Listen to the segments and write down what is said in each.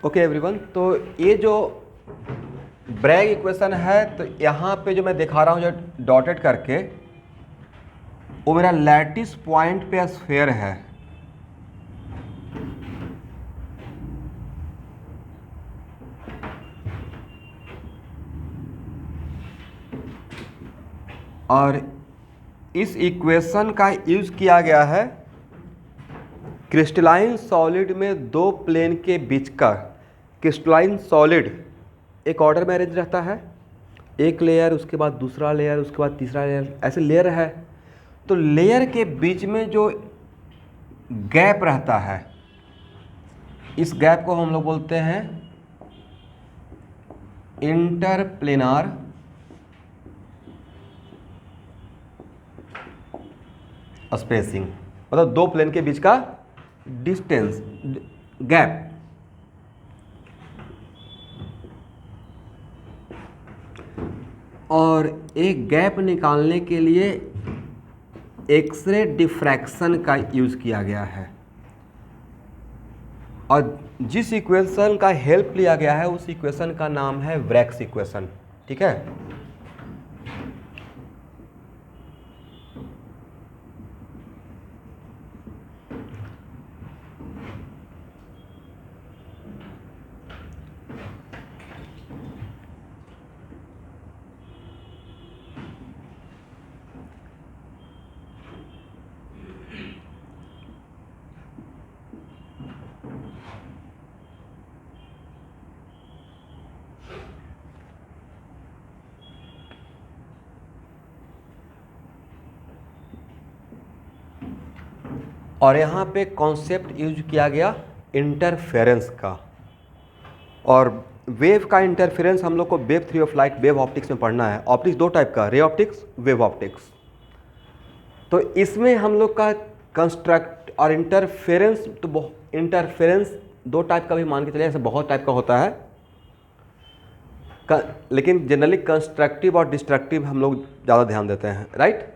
Okay everyone, तो ये जो ब्रैग इक्वेशन है, तो यहाँ पे जो मैं दिखा रहा हूँ जो डॉटेड करके, वो मेरा लैटिस पॉइंट पे स्फीयर है। और इस इक्वेशन का यूज़ किया गया है क्रिस्टलाइन सॉलिड में दो प्लेन के बीच का। क्रिस्टलाइन सॉलिड एक ऑर्डर में अरेंज रहता है, एक लेयर, उसके बाद दूसरा लेयर, उसके बाद तीसरा लेयर, ऐसे लेयर है। तो लेयर के बीच में जो गैप रहता है, इस गैप को हम लोग बोलते हैं इंटरप्लेनार स्पेसिंग, मतलब दो प्लेन के बीच का डिस्टेंस, गैप। और एक गैप निकालने के लिए एक्सरे डिफ्रैक्शन का यूज़ किया गया है, और जिस इक्वेशन का हेल्प लिया गया है उस इक्वेशन का नाम है ब्रैग्स इक्वेशन। ठीक है, और यहाँ पे कॉन्सेप्ट यूज किया गया इंटरफेरेंस का। और वेव का इंटरफेरेंस हम लोग को wave theory of light, wave optics में पढ़ना है। ऑप्टिक्स दो टाइप का, रे ऑप्टिक्स, वेव ऑप्टिक्स। तो इसमें हम लोग का कंस्ट्रक्ट और इंटरफेरेंस, तो इंटरफेरेंस दो टाइप का भी मान के चलिए, ऐसे बहुत टाइप का होता है, लेकिन जनरली कंस्ट्रक्टिव और डिस्ट्रक्टिव हम लोग ज़्यादा ध्यान देते हैं, राइट।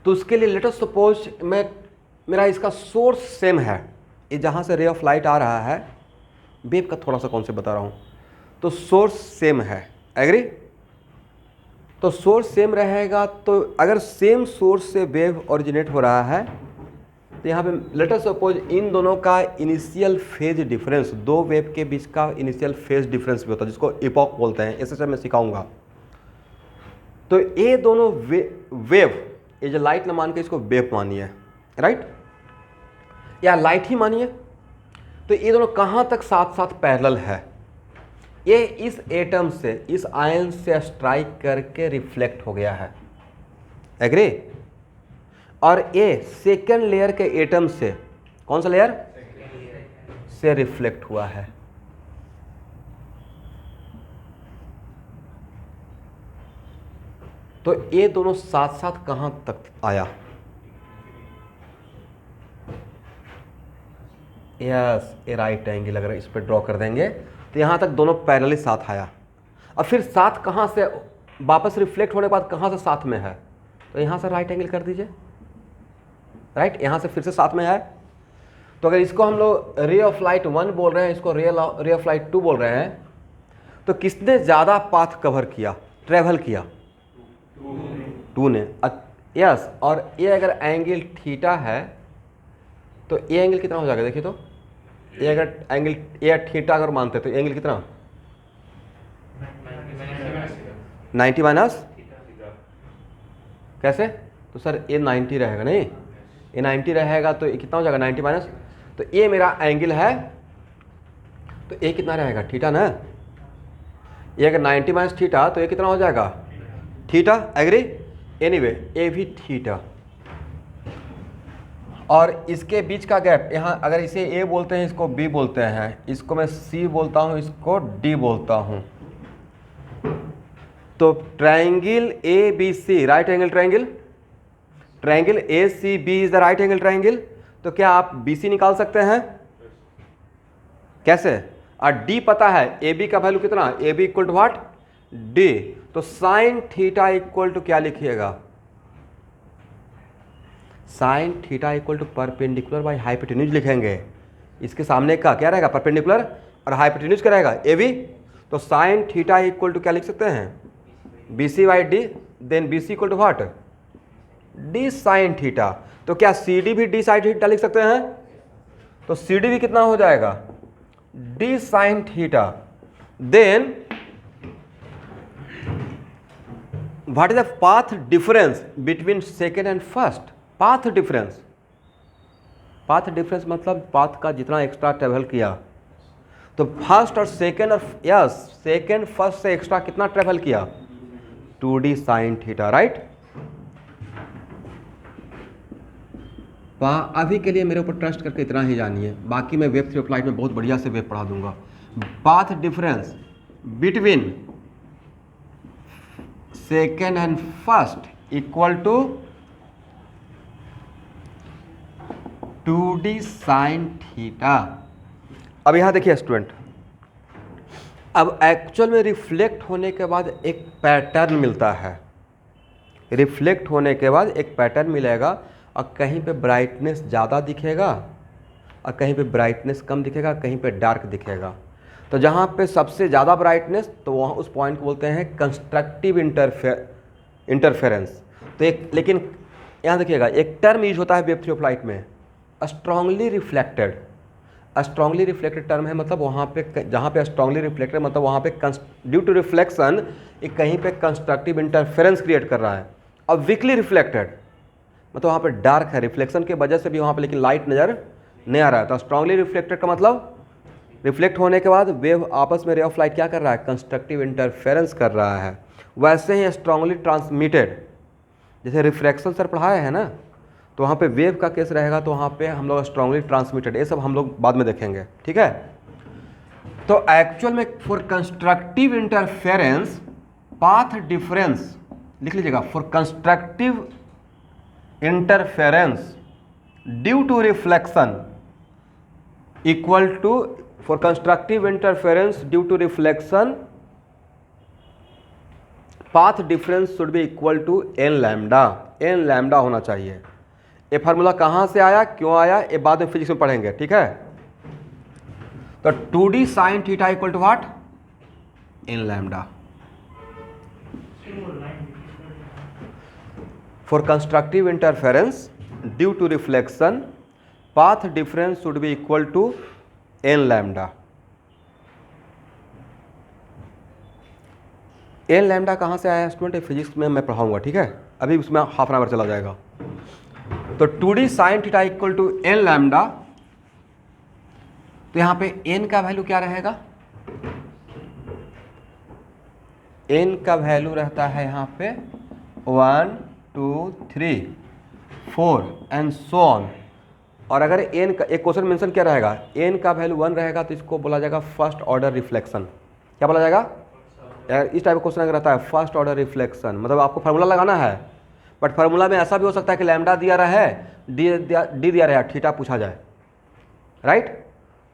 तो उसके लिए लेट अस सपोज मेरा इसका सोर्स सेम है, ये जहाँ से रे ऑफ लाइट आ रहा है, वेव का थोड़ा सा कॉन्सेप्ट बता रहा हूँ, तो सोर्स सेम है, एग्री। तो सोर्स सेम रहेगा, तो अगर सेम सोर्स से वेव ओरिजिनेट हो रहा है, तो यहाँ पे लेट अस सपोज इन दोनों का इनिशियल फेज डिफरेंस, दो वेव के बीच का इनिशियल फेज डिफरेंस भी होता है, जिसको इपॉक बोलते हैं, ऐसे मैं सिखाऊंगा। तो ये दोनों वेव, ये जो लाइट न मान के इसको वेव मानिए, राइट, या लाइट ही मानिए। तो ये दोनों कहाँ तक साथ साथ पैरेलल है, ये इस एटम से, इस आयन से स्ट्राइक करके रिफ्लेक्ट हो गया है, एग्री। और ये सेकेंड लेयर के एटम से, कौन सा लेयर से रिफ्लेक्ट हुआ है। तो ये दोनों साथ साथ कहां तक आया, यस, ये राइट एंगल अगर इस पर ड्रॉ कर देंगे तो यहां तक दोनों पैरेलली साथ आया। और फिर साथ कहां से वापस रिफ्लेक्ट होने के बाद कहां से साथ में है, तो यहां से राइट एंगल कर दीजिए, राइट, यहां से फिर से साथ में आए। तो अगर इसको हम लोग रे ऑफ लाइट 1 बोल रहे हैं, इसको रे ऑफ लाइट 2 बोल रहे हैं, तो किसने ज़्यादा पाथ कवर किया, ट्रेवल किया, 2 ने, यस। और ये अगर एंगल थीटा है, तो ये एंगल कितना हो जाएगा, देखिए तो ये अगर एंगल ये थीटा अगर मानते तो एंगल कितना, 90 माइनस, कैसे, तो सर ये 90 रहेगा, नहीं ये 90 रहेगा, तो ये कितना हो जाएगा 90 माइनस, तो ये मेरा एंगल है, तो ये कितना रहेगा, थीटा ना। ये अगर 90 माइनस थीटा, तो ये कितना हो जाएगा, थीटा, एग्री। एनीवे ये भी थीटा, और इसके बीच का गैप, यहाँ अगर इसे ए बोलते हैं, इसको बी बोलते हैं, इसको मैं सी बोलता हूँ, इसको डी बोलता हूँ। तो triangle A B C, right angle triangle, triangle A C B is the right angle triangle. तो क्या आप बी सी निकाल सकते हैं, कैसे, और डी पता है, ए बी का वैल्यू कितना, A B equal to what, D. तो साइन थीटा इक्वल टू क्या लिखिएगा, sine theta equal to perpendicular by hypotenuse लिखेंगे। इसके सामने का क्या रहेगा, परपेंडिकुलर, और हाइपोटेन्यूज क्या रहेगा ए बी। तो साइन थीटा इक्वल टू क्या लिख सकते हैं B C by D, then B C equal to what D sine theta. तो क्या सी डी भी डी साइन थीटा लिख सकते हैं, तो सी डी भी कितना हो जाएगा D sine theta. Then what is the path difference between second and first. Path difference, path difference मतलब पाथ का जितना एक्स्ट्रा ट्रेवल किया, तो फर्स्ट और सेकेंड और यस सेकेंड फर्स्ट से एक्स्ट्रा कितना ट्रेवल किया 2d साइन थीटा, राइट। अभी के लिए मेरे ऊपर ट्रस्ट करके इतना ही जानिए, बाकी मैं वेब थ्री फ्लाइट में बहुत बढ़िया से वेब पढ़ा दूंगा। Path difference between second and first equal to 2d sine theta. अब यहां देखिए स्टूडेंट, अब एक्चुअल में रिफ्लेक्ट होने के बाद एक पैटर्न मिलता है, रिफ्लेक्ट होने के बाद एक पैटर्न मिलेगा, और कहीं पे ब्राइटनेस ज़्यादा दिखेगा और कहीं पे ब्राइटनेस कम दिखेगा, कहीं पे डार्क दिखेगा। तो जहाँ पे सबसे ज़्यादा ब्राइटनेस, तो वहाँ उस पॉइंट को बोलते हैं कंस्ट्रक्टिव इंटरफेरेंस। तो एक, लेकिन यहाँ देखिएगा एक टर्म यूज होता है वेब थ्री फ्लाइट में, strongly reflected. Strongly reflected term है, मतलब वहाँ पे जहाँ पे स्ट्रांगली रिफ्लेक्टेड मतलब वहाँ पे ड्यू टू रिफ्लेक्शन एक कहीं पे कंस्ट्रक्टिव इंटरफेरेंस क्रिएट कर रहा है। और वीकली रिफ्लेक्टेड मतलब वहाँ पे डार्क है, रिफ्लेक्शन की वजह से भी वहाँ पे लेकिन लाइट नज़र नहीं आ रहा है। तो स्ट्रांगली रिफ्लेक्टेड का मतलब रिफ्लेक्ट होने के बाद वेव आपस में रे ऑफ लाइट क्या कर रहा है कंस्ट्रक्टिव इंटरफेरेंस कर रहा है। वैसे ही स्ट्रांगली ट्रांसमिटेड, जैसे रिफ्रैक्शन सर पढ़ाया है ना, तो वहाँ पे वेव का केस रहेगा, तो वहाँ पे हम लोग स्ट्रांगली ट्रांसमिटेड, ये सब हम लोग बाद में देखेंगे, ठीक है। तो एक्चुअल में for constructive interference path difference लिख लीजिएगा, for constructive interference due to reflection equal to, for constructive interference due to reflection path difference should be equal to N lambda. N lambda होना चाहिए। ये फार्मूला कहाँ से आया, क्यों आया, ये बाद में फिजिक्स में पढ़ेंगे, ठीक है। तो 2d sine theta equal to what N lambda. For constructive interference due to reflection path difference should be equal to N lambda. N lambda कहाँ से आया स्टूडेंट, फिजिक्स में मैं पढ़ाऊंगा, ठीक है, अभी उसमें हाफ एन आवर चला जाएगा। तो 2d sine theta equal to N lambda, तो यहाँ पे एन का वैल्यू क्या रहेगा, एन का वैल्यू रहता है यहाँ पे 1 2 3 4 एंड सो ऑन। और अगर एन का एक क्वेश्चन मेंशन क्या रहेगा, एन का वैल्यू 1 रहेगा तो इसको बोला जाएगा फर्स्ट ऑर्डर रिफ्लेक्शन। क्या बोला जाएगा, इस टाइप का क्वेश्चन अगर रहता है फर्स्ट ऑर्डर रिफ्लेक्शन, मतलब आपको फार्मूला लगाना है, बट फार्मूला में ऐसा भी हो सकता है कि लैम्डा दिया रहा है, डी दिया रहा है, थीटा पूछा जाए, राइट।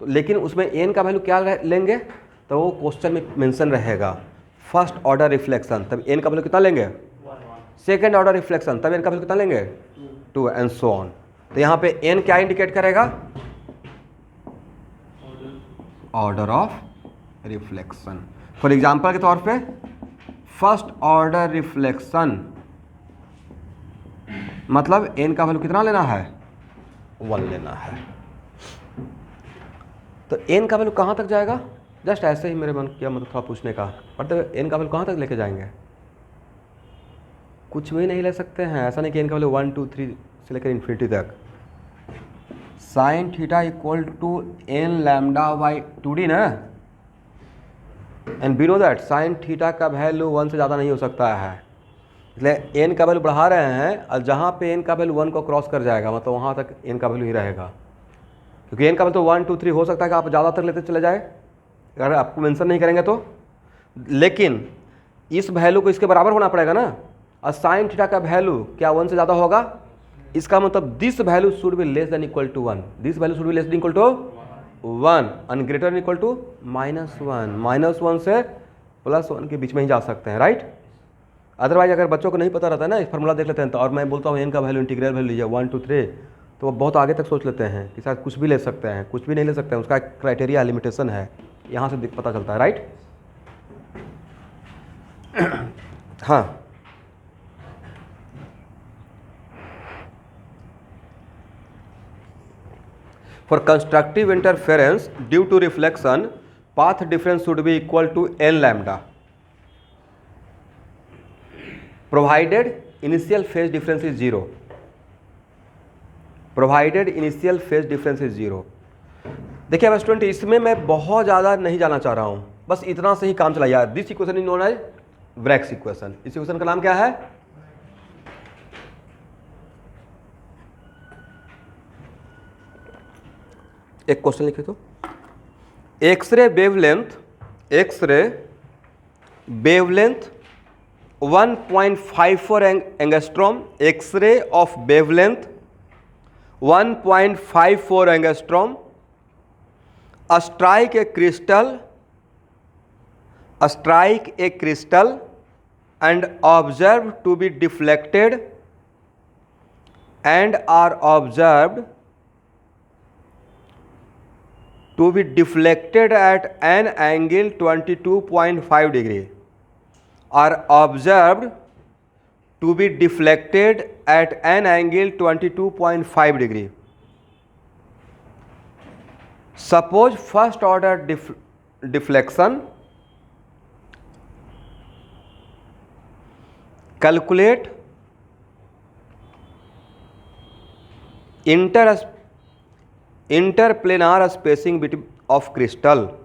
तो लेकिन उसमें एन का वैल्यू क्या लेंगे, तो वो क्वेश्चन में मेंशन रहेगा फर्स्ट ऑर्डर रिफ्लेक्शन, तब एन का वैल्यू कितना लेंगे, सेकेंड ऑर्डर रिफ्लेक्शन, तब एन का वैल्यू कितना लेंगे 2 एंड सो ऑन। तो यहाँ पे एन क्या इंडिकेट करेगा, order of reflection. For example के तौर पे फर्स्ट ऑर्डर रिफ्लेक्शन मतलब एन का वैल्यू कितना लेना है 1 लेना है। तो एन का वैल्यू कहाँ तक जाएगा, जस्ट ऐसे ही मेरे मन किया मतलब थोड़ा पूछने का, मतलब एन का वैल्यू कहाँ तक लेके जाएंगे, कुछ भी नहीं ले सकते हैं, ऐसा नहीं कि एन का वैल्यू 1 2 3 से लेकर इन्फिनिटी तक। Sine theta equal to N lambda by 2d ना, and we know that sine theta का वैल्यू 1 से ज़्यादा नहीं हो सकता है, इसलिए एन का वैल्यू बढ़ा रहे हैं, और जहाँ पे एन का वैल्यू 1 को क्रॉस कर जाएगा मतलब वहाँ तक एन का वैल्यू ही रहेगा, क्योंकि एन का वैल्यू 1 2 3 हो सकता है कि आप ज़्यादा तक लेते चले जाए अगर आपको मेंशन नहीं करेंगे तो, लेकिन इस वैल्यू को इसके बराबर होना पड़ेगा ना, और साइन थीटा का वैल्यू क्या 1 से ज़्यादा होगा, इसका मतलब this value should be less than equal to 1, this value should be less than equal to 1 and greater than equal to -1, -1 से +1 के बीच में ही जा सकते हैं, राइट। अदरवाइज अगर बच्चों को नहीं पता रहता है ना, इस फार्मूला देख लेते हैं तो, और मैं बोलता हूँ एन का वैल्यू इंटीग्रल वैल्यू लीजिए 1 2 3, तो वो बहुत आगे तक सोच लेते हैं कि शायद कुछ भी ले सकते हैं, कुछ भी नहीं ले सकते हैं, उसका एक क्राइटेरिया लिमिटेशन है, यहाँ से पता चलता है, राइट। हाँ, for constructive interference due to reflection, path difference should be equal to n lambda, provided initial phase difference is 0. Provided initial phase difference is 0. देखिए अब स्टूडेंट, इसमें मैं बहुत ज़्यादा नहीं जाना चाह रहा हूँ, बस इतना से ही काम चलाइए। This equation is known as Bragg's equation. इस इक्वेशन का नाम क्या है? एक क्वेश्चन लिखे तो, X ray wavelength 1.54 angstrom, X ray of wavelength 1.54 angstrom, strike a crystal and observed to be deflected and are observed to be deflected at an angle 22.5 degree, are observed to be deflected at an angle 22.5 degree. Suppose first order deflection, calculate interplanar spacing of crystal.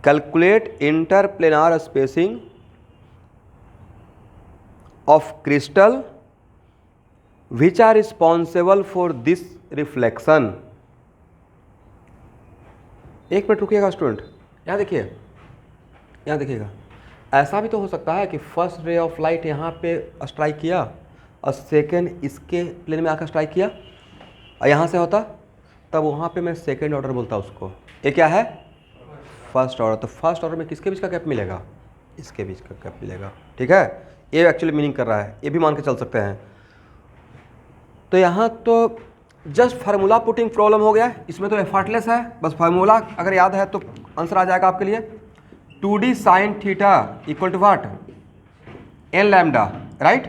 Calculate interplanar spacing of crystal which are responsible for this reflection. एक minute रुकिएगा student, यहाँ देखिए, यहाँ देखिएगा। ऐसा भी तो हो सकता है कि फर्स्ट रे ऑफ लाइट यहाँ पे स्ट्राइक किया और सेकेंड इसके प्लेन में आकर स्ट्राइक किया, और यहाँ से होता तब वहाँ पे मैं सेकेंड ऑर्डर बोलता उसको। ये क्या है? First order. तो फर्स्ट ऑर्डर में किसके बीच का गैप मिलेगा? इसके बीच का गैप मिलेगा, ठीक है। ये एक्चुअली मीनिंग कर रहा है, ये भी मान के चल सकते हैं। तो यहाँ तो जस्ट फार्मूला पुटिंग प्रॉब्लम हो गया, इसमें तो एफर्टलेस है, बस फार्मूला अगर याद है तो आंसर आ जाएगा आपके लिए। 2d sine theta equal to what? N lambda, right.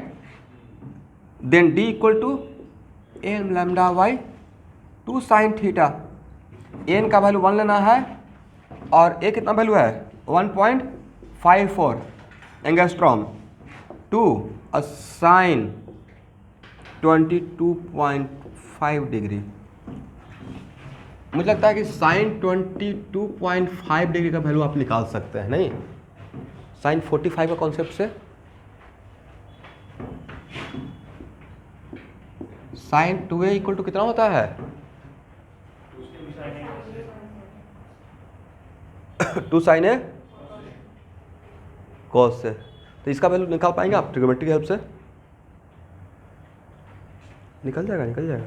Then d equal to N lambda by 2 sine theta. एन का वैल्यू 1 लेना है और ए कितना वैल्यू है? 1.54 एंगस्ट्रॉम टू साइन 22.5 डिग्री। मुझे लगता है कि साइन 22.5 डिग्री का वैल्यू आप निकाल सकते हैं, नहीं? साइन 45 का कॉन्सेप्ट से साइन 2a इक्वल टू कितना होता है? 2 साइन ए कॉस से। तो इसका वैल्यू निकाल पाएंगे आप ट्रिग्नोमेट्री की हेल्प से? निकल जाएगा, निकल जाएगा।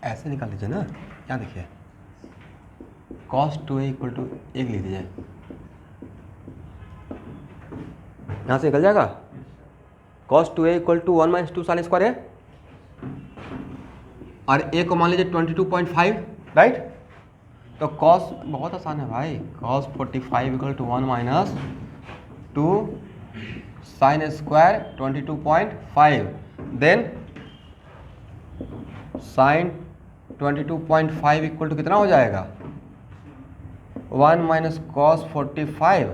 ऐसे निकाल लीजिए ना, यहाँ देखिए, cos 2a इक्वल टू 1 लिख दीजिए, यहाँ से निकल जाएगा। cos 2a equal to 1 minus 2 sine square है, और a को मान लीजिए 22.5, राइट। तो cos बहुत आसान है भाई, cos 45 equal to 1 minus 2 sine square 22.5, then sine 22.5 equal to कितना हो जाएगा? 1 माइनस कॉस 45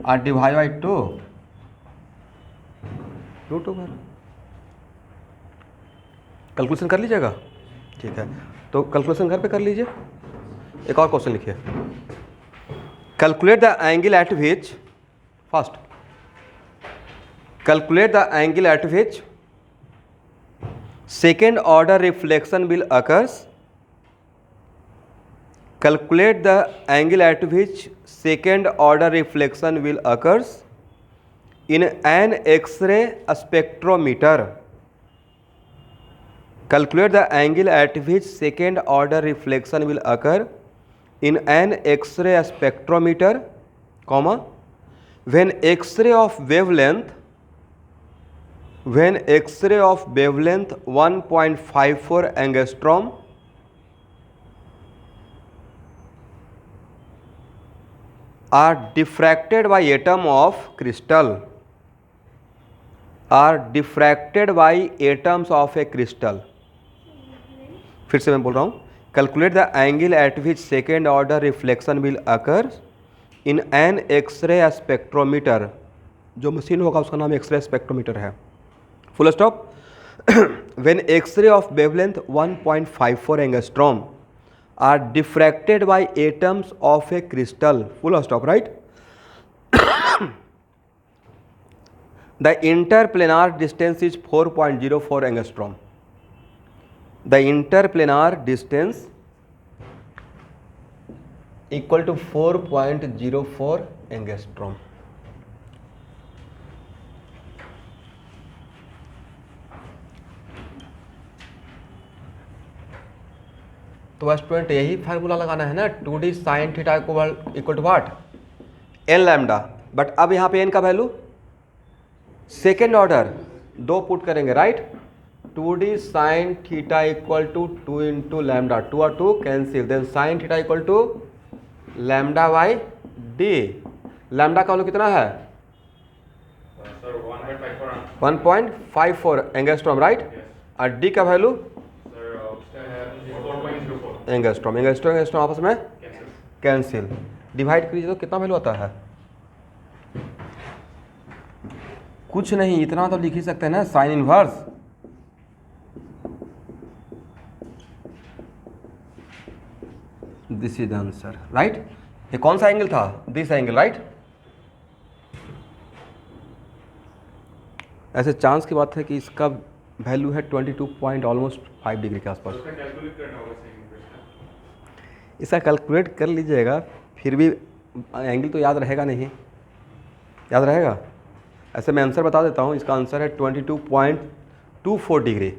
और divide by 2 root over. Calculation कर लीजिएगा, ठीक है। तो कैलकुलेशन घर पे कर लीजिए। एक और क्वेश्चन लिखिए, calculate the angle at which, first calculate the angle at which second order reflection will occurs. Calculate the angle at which second order reflection will occurs in an X-ray spectrometer. Calculate the angle at which second order reflection will occur in an X-ray spectrometer, comma, when X-ray of wavelength 1.54 angstrom are diffracted by atoms of crystal, फिर से मैं बोल रहा हूँ, calculate the angle at which second order reflection will occur in an X-ray spectrometer, जो machine होगा उसका नाम एक्सरे स्पेक्ट्रोमीटर है, full stop. When X-ray of wavelength 1.54 angstrom are diffracted by atoms of a crystal, full stop, right. The interplanar distance is 4.04 angstrom, the interplanar distance equal to 4.04 angstrom। तो student यही formula लगाना है ना, 2d sin theta equal to what, N lambda. But अब यहाँ पे N का value second order 2 put करेंगे, right. 2d sin theta equal to 2 into lambda, 2 और 2 cancel, then sin theta equal to lambda by D. Lambda का value कितना है? 1.54 angstrom, right. और डी का वैल्यू एंगस्ट्रॉम, एंगस्ट्रॉम आपस में कैंसिल, डिवाइड कीजिए तो कितना वैल्यू आता है? कुछ नहीं, इतना तो लिख ही सकते हैं ना, sine inverse. This is the answer, right. ये कौन सा एंगल था? This angle, right. ऐसे चांस की बात है कि इसका वैल्यू है 22.5 डिग्री के आसपास। इसका कैलकुलेट कर लीजिएगा, फिर भी एंगल तो याद रहेगा नहीं, याद रहेगा? ऐसे मैं आंसर बता देता हूँ, इसका आंसर है 22.24 डिग्री।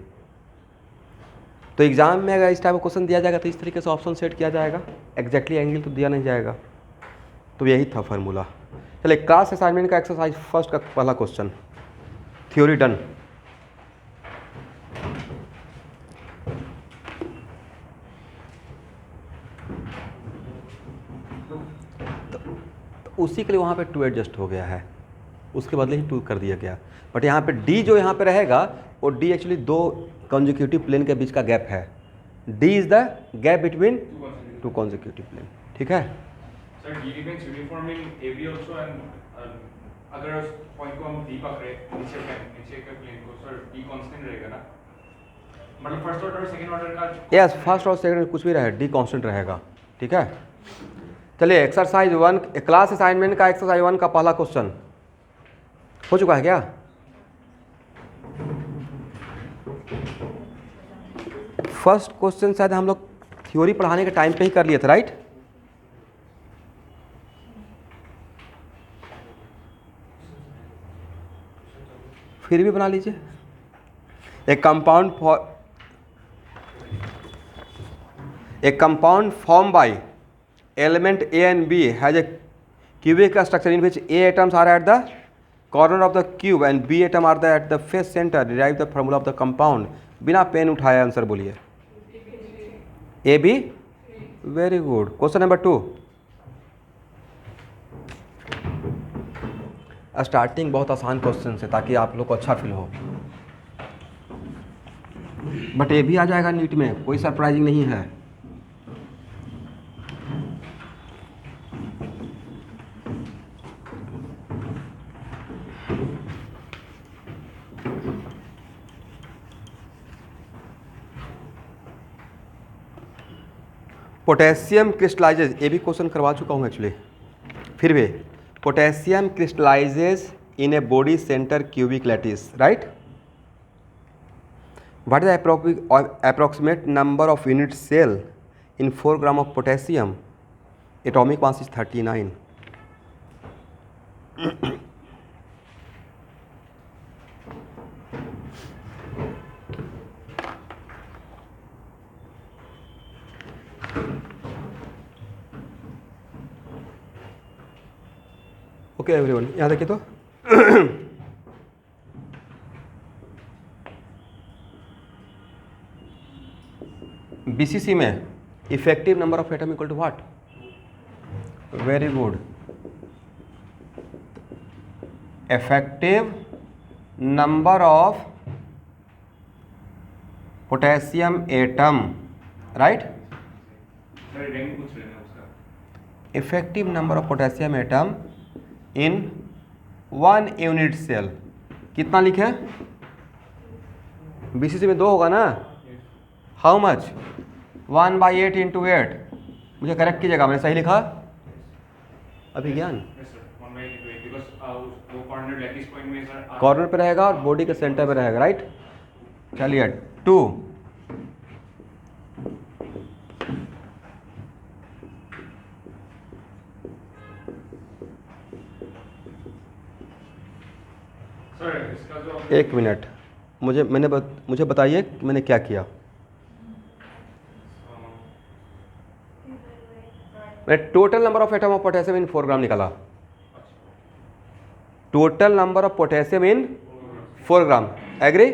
तो एग्जाम में अगर इस टाइप का क्वेश्चन दिया जाएगा तो इस तरीके से ऑप्शन सेट किया जाएगा, एग्जैक्टली एंगल तो दिया नहीं जाएगा। तो यही था फार्मूला। चलिए, क्लास असाइनमेंट का एक्सरसाइज फर्स्ट का पहला क्वेश्चन, थ्योरी डन। तो उसी के लिए वहाँ पे 2 एडजस्ट हो गया है, उसके बदले ही 2 कर दिया गया। बट यहाँ पे डी जो यहाँ पे रहेगा, वो डी एक्चुअली 2 कंसेक्यूटिव प्लेन के बीच का गैप है। D is the gap between 2 consecutive plane, ठीक है। Sir D remains uniform in AB also, and अगर उस पॉइंट को हम डी पकड़े नीचे के प्लेन को, सर डी कांस्टेंट रहेगा ना? मतलब फर्स्ट ऑर्डर और सेकंड ऑर्डर का? यस, फर्स्ट और सेकंड कुछ भी रहे, डी कांस्टेंट रहेगा, ठीक है। चलिए, एक्सरसाइज 1, क्लास असाइनमेंट का एक्सरसाइज 1 का पहला क्वेश्चन हो चुका है क्या? फर्स्ट क्वेश्चन शायद हम लोग थ्योरी पढ़ाने के टाइम पे ही कर लिए थे, राइट। फिर भी बना लीजिए। एक compound form by element A and B has a cubic structure in which A atoms are at the corner of the cube and B atom are at the face center. Derive the formula of the compound. बिना pen उठाए answer बोलिए। A B, very good. Question number 2, starting बहुत आसान question से, ताकि आप लोग को अच्छा फील हो। बट ए भी आ जाएगा नीट में, कोई सरप्राइजिंग नहीं है। पोटेशियम क्रिस्टलाइजेज, ये भी क्वेश्चन करवा चुका हूँ एक्चुअली, फिर भी potassium crystallizes in a body centre cubic lattice, right. What is the approximate number of unit cell in 4 gram of potassium? Atomic mass is 39। Okay everyone, यहाँ देखिए तो बीसीसी में effective number of atom equal to what? Very good, effective number of potassium atom, right? Sir rank पूछ रहे हैं उसका। Effective number of potassium atom in 1 unit cell कितना लिखे? बीसीसी में 2 होगा ना? How much? 1/8 इंटू 8। मुझे करेक्ट कीजिएगा, मैंने सही लिखा? अभिज्ञान यस सर, 1/8 बिकॉज़ वो कॉर्नर लैटिस पॉइंट में सर कॉर्नर पे रहेगा और बॉडी के सेंटर पे रहेगा, राइट? चलिए 2 सर इसका जो एक मिनट, मुझे बताइए कि मैंने क्या किया। मैंने total number of atom of potassium in 4 gram निकाला। Total number of potassium in 4 gram, agree?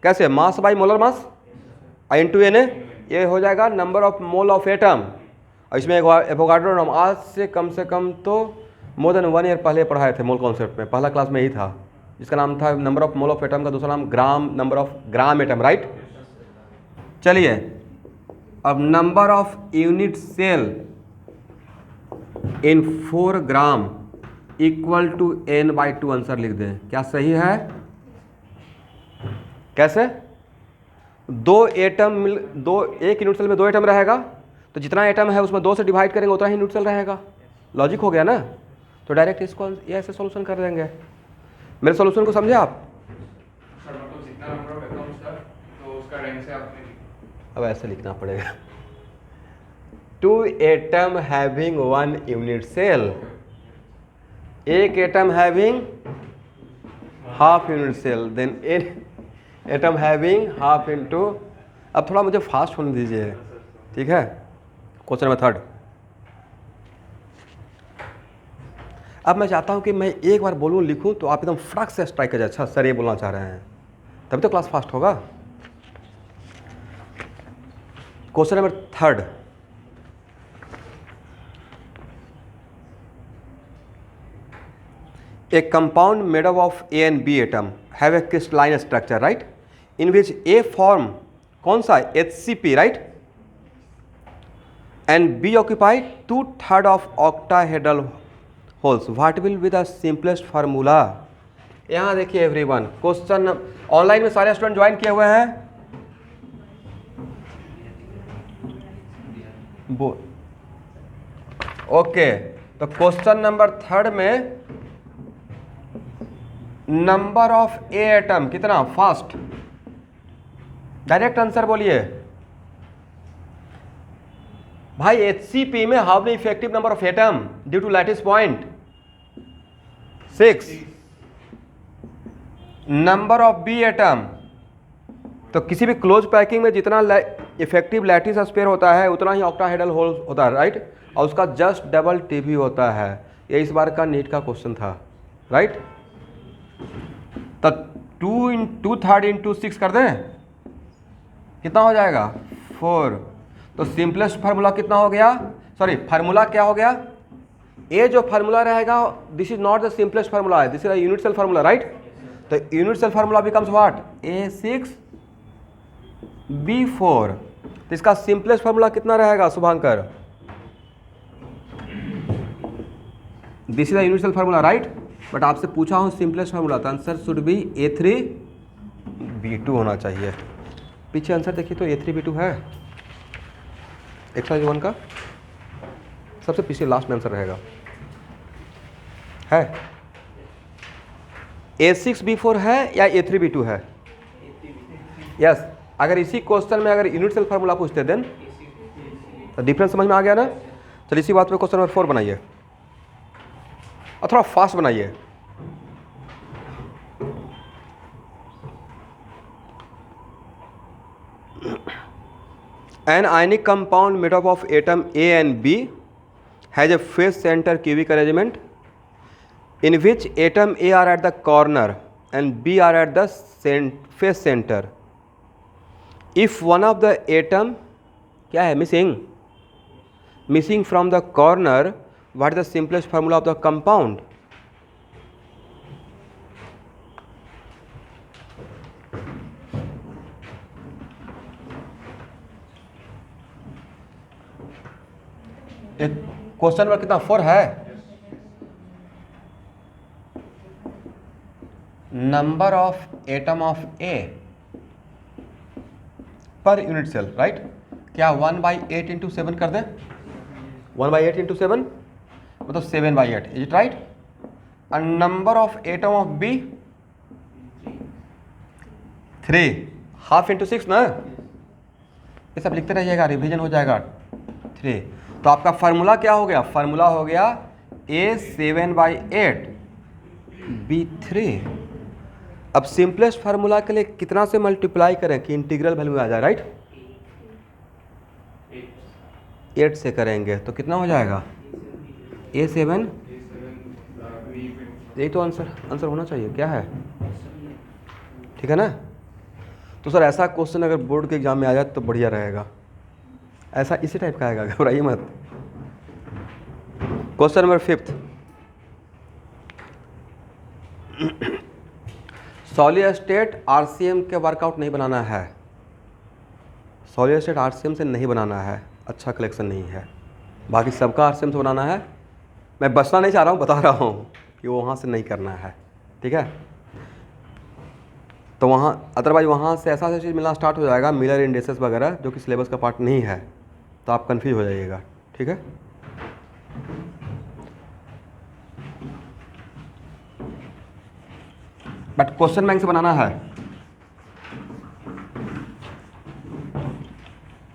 कैसे? Mass by molar mass I into N A, ये हो जाएगा number of mole of atom. और इसमें एवोगाड्रो नाम आज से कम तो मोर देन 1 ईयर पहले पढ़ाए थे मोल कॉन्सेप्ट में, पहला क्लास में ही था, जिसका नाम था number of mole of atom का दूसरा नाम gram, number of gram atom, right? चलिए अब number of unit cell in 4 gram equal to n/2 answer लिख दें। क्या सही है? कैसे? 1 यूनिट सेल में 2 एटम रहेगा, तो जितना एटम है उसमें 2 से डिवाइड करेंगे उतना ही यूनिट सेल रहेगा। लॉजिक हो गया ना? तो डायरेक्ट इसको ये ऐसे सॉल्यूशन कर देंगे। मेरे सॉल्यूशन को समझे आप? सर मतलब जितना नंबर ऑफ एटम्स था तो उसका रैंक से आपने अब ऐसे लिखना पड़ेगा 2 atom having 1 unit cell, 1 atom having half unit cell, then atom having half into. अब थोड़ा मुझे फास्ट होने दीजिए, ठीक है? Question number 3। अब मैं चाहता हूं कि मैं एक बार बोलूं लिखूं तो आप एकदम फटाक से स्ट्राइक कर जाए, अच्छा सर ये बोलना चाह रहे हैं, तभी तो क्लास फास्ट होगा। Question number 3, a compound made up of A and B atom have a crystalline structure, right? In which A form कौन सा? HCP, right? And B occupy 2/3 of octahedral holes. What will be the simplest formula? यहाँ देखिए everyone, question online में सारे student join किए हुए हैं? Okay, तो क्वेश्चन नंबर 3 में नंबर ऑफ ए एटम कितना? फास्ट, डायरेक्ट आंसर बोलिए भाई। HCP में how many effective number of atom due to lattice point? 6। Number of B atom, तो किसी भी क्लोज पैकिंग में जितना इफेक्टिव लैटिस स्पेयर होता है उतना ही ऑक्टाहेड्रल होल होता है, राइट? और उसका जस्ट डबल टीवी होता है। ये इस बार का नीट का क्वेश्चन था, राइट? तो 2/3 इंटू 6 कर दें, कितना हो जाएगा? 4। तो सिंपलेस्ट फार्मूला कितना हो गया? सॉरी, फार्मूला क्या हो गया? ये जो फार्मूला रहेगा this is not the simplest formula, this is a unit cell formula, right? तो unit cell formula becomes what? A6B4। तो इसका सिंपलेस्ट फार्मूला कितना रहेगा Shubhankar? This is a unit cell formula, right? But आपसे पूछा हूँ सिंपलेस्ट फार्मूला, तो answer should be A3B2 होना चाहिए। पीछे आंसर देखिए तो A3B2 है, एक्सरसाइज 1 का सबसे पीछे लास्ट में आंसर रहेगा, है A6B4 है या A3B2 है? यस। अगर इसी क्वेश्चन में अगर यूनिट सेल फार्मूला पूछते देन तो डिफरेंस समझ में आ गया ना? चलिए इसी बात पे क्वेश्चन नंबर 4 बनाइए और थोड़ा फास्ट बनाइए। An ionic compound made up of atom A and B has a face center cubic arrangement in which atom A are at the corner and B are at the face center. If one of the atom क्या है missing from the corner, what is the simplest formula of the compound? Question number कितना 4 है? Number of atom of A per unit cell, right? क्या 1/8 into 7 कर दें? 1/8 into 7 मतलब 7/8, is it right? और number of atom of B 3, half into 6 ना, ये सब लिखते रहिएगा, रिवीजन हो जाएगा। 3, तो आपका फार्मूला क्या हो गया? फार्मूला हो गया A 7/8 B 3। अब सिंपलेस्ट फार्मूला के लिए कितना से मल्टीप्लाई करें कि इंटीग्रल वैल्यू आ जाए, राइट? 8 से करेंगे तो कितना हो जाएगा? A7, यही तो आंसर होना चाहिए, क्या है? ठीक है ना? तो सर ऐसा क्वेश्चन अगर बोर्ड के एग्जाम में आ जाए तो बढ़िया रहेगा। ऐसा इसी टाइप का आएगा, घबराइए मत। Question number 5, solid state RCM के वर्कआउट नहीं बनाना है। सॉलिड स्टेट आरसीएम से नहीं बनाना है, अच्छा कलेक्शन नहीं है। बाकी सबका आरसीएम से बनाना है। मैं बचना नहीं चाह रहा हूँ, बता रहा हूँ कि वो वहाँ से नहीं करना है, ठीक है? तो वहाँ अदरवाइज वहाँ से ऐसा चीज़ मिलना स्टार्ट हो जाएगा, मिलर इंडेसेस वगैरह, जो कि सिलेबस का पार्ट नहीं है, तो आप कंफ्यूज हो जाइएगा, ठीक है? बट क्वेश्चन बैंक से बनाना है।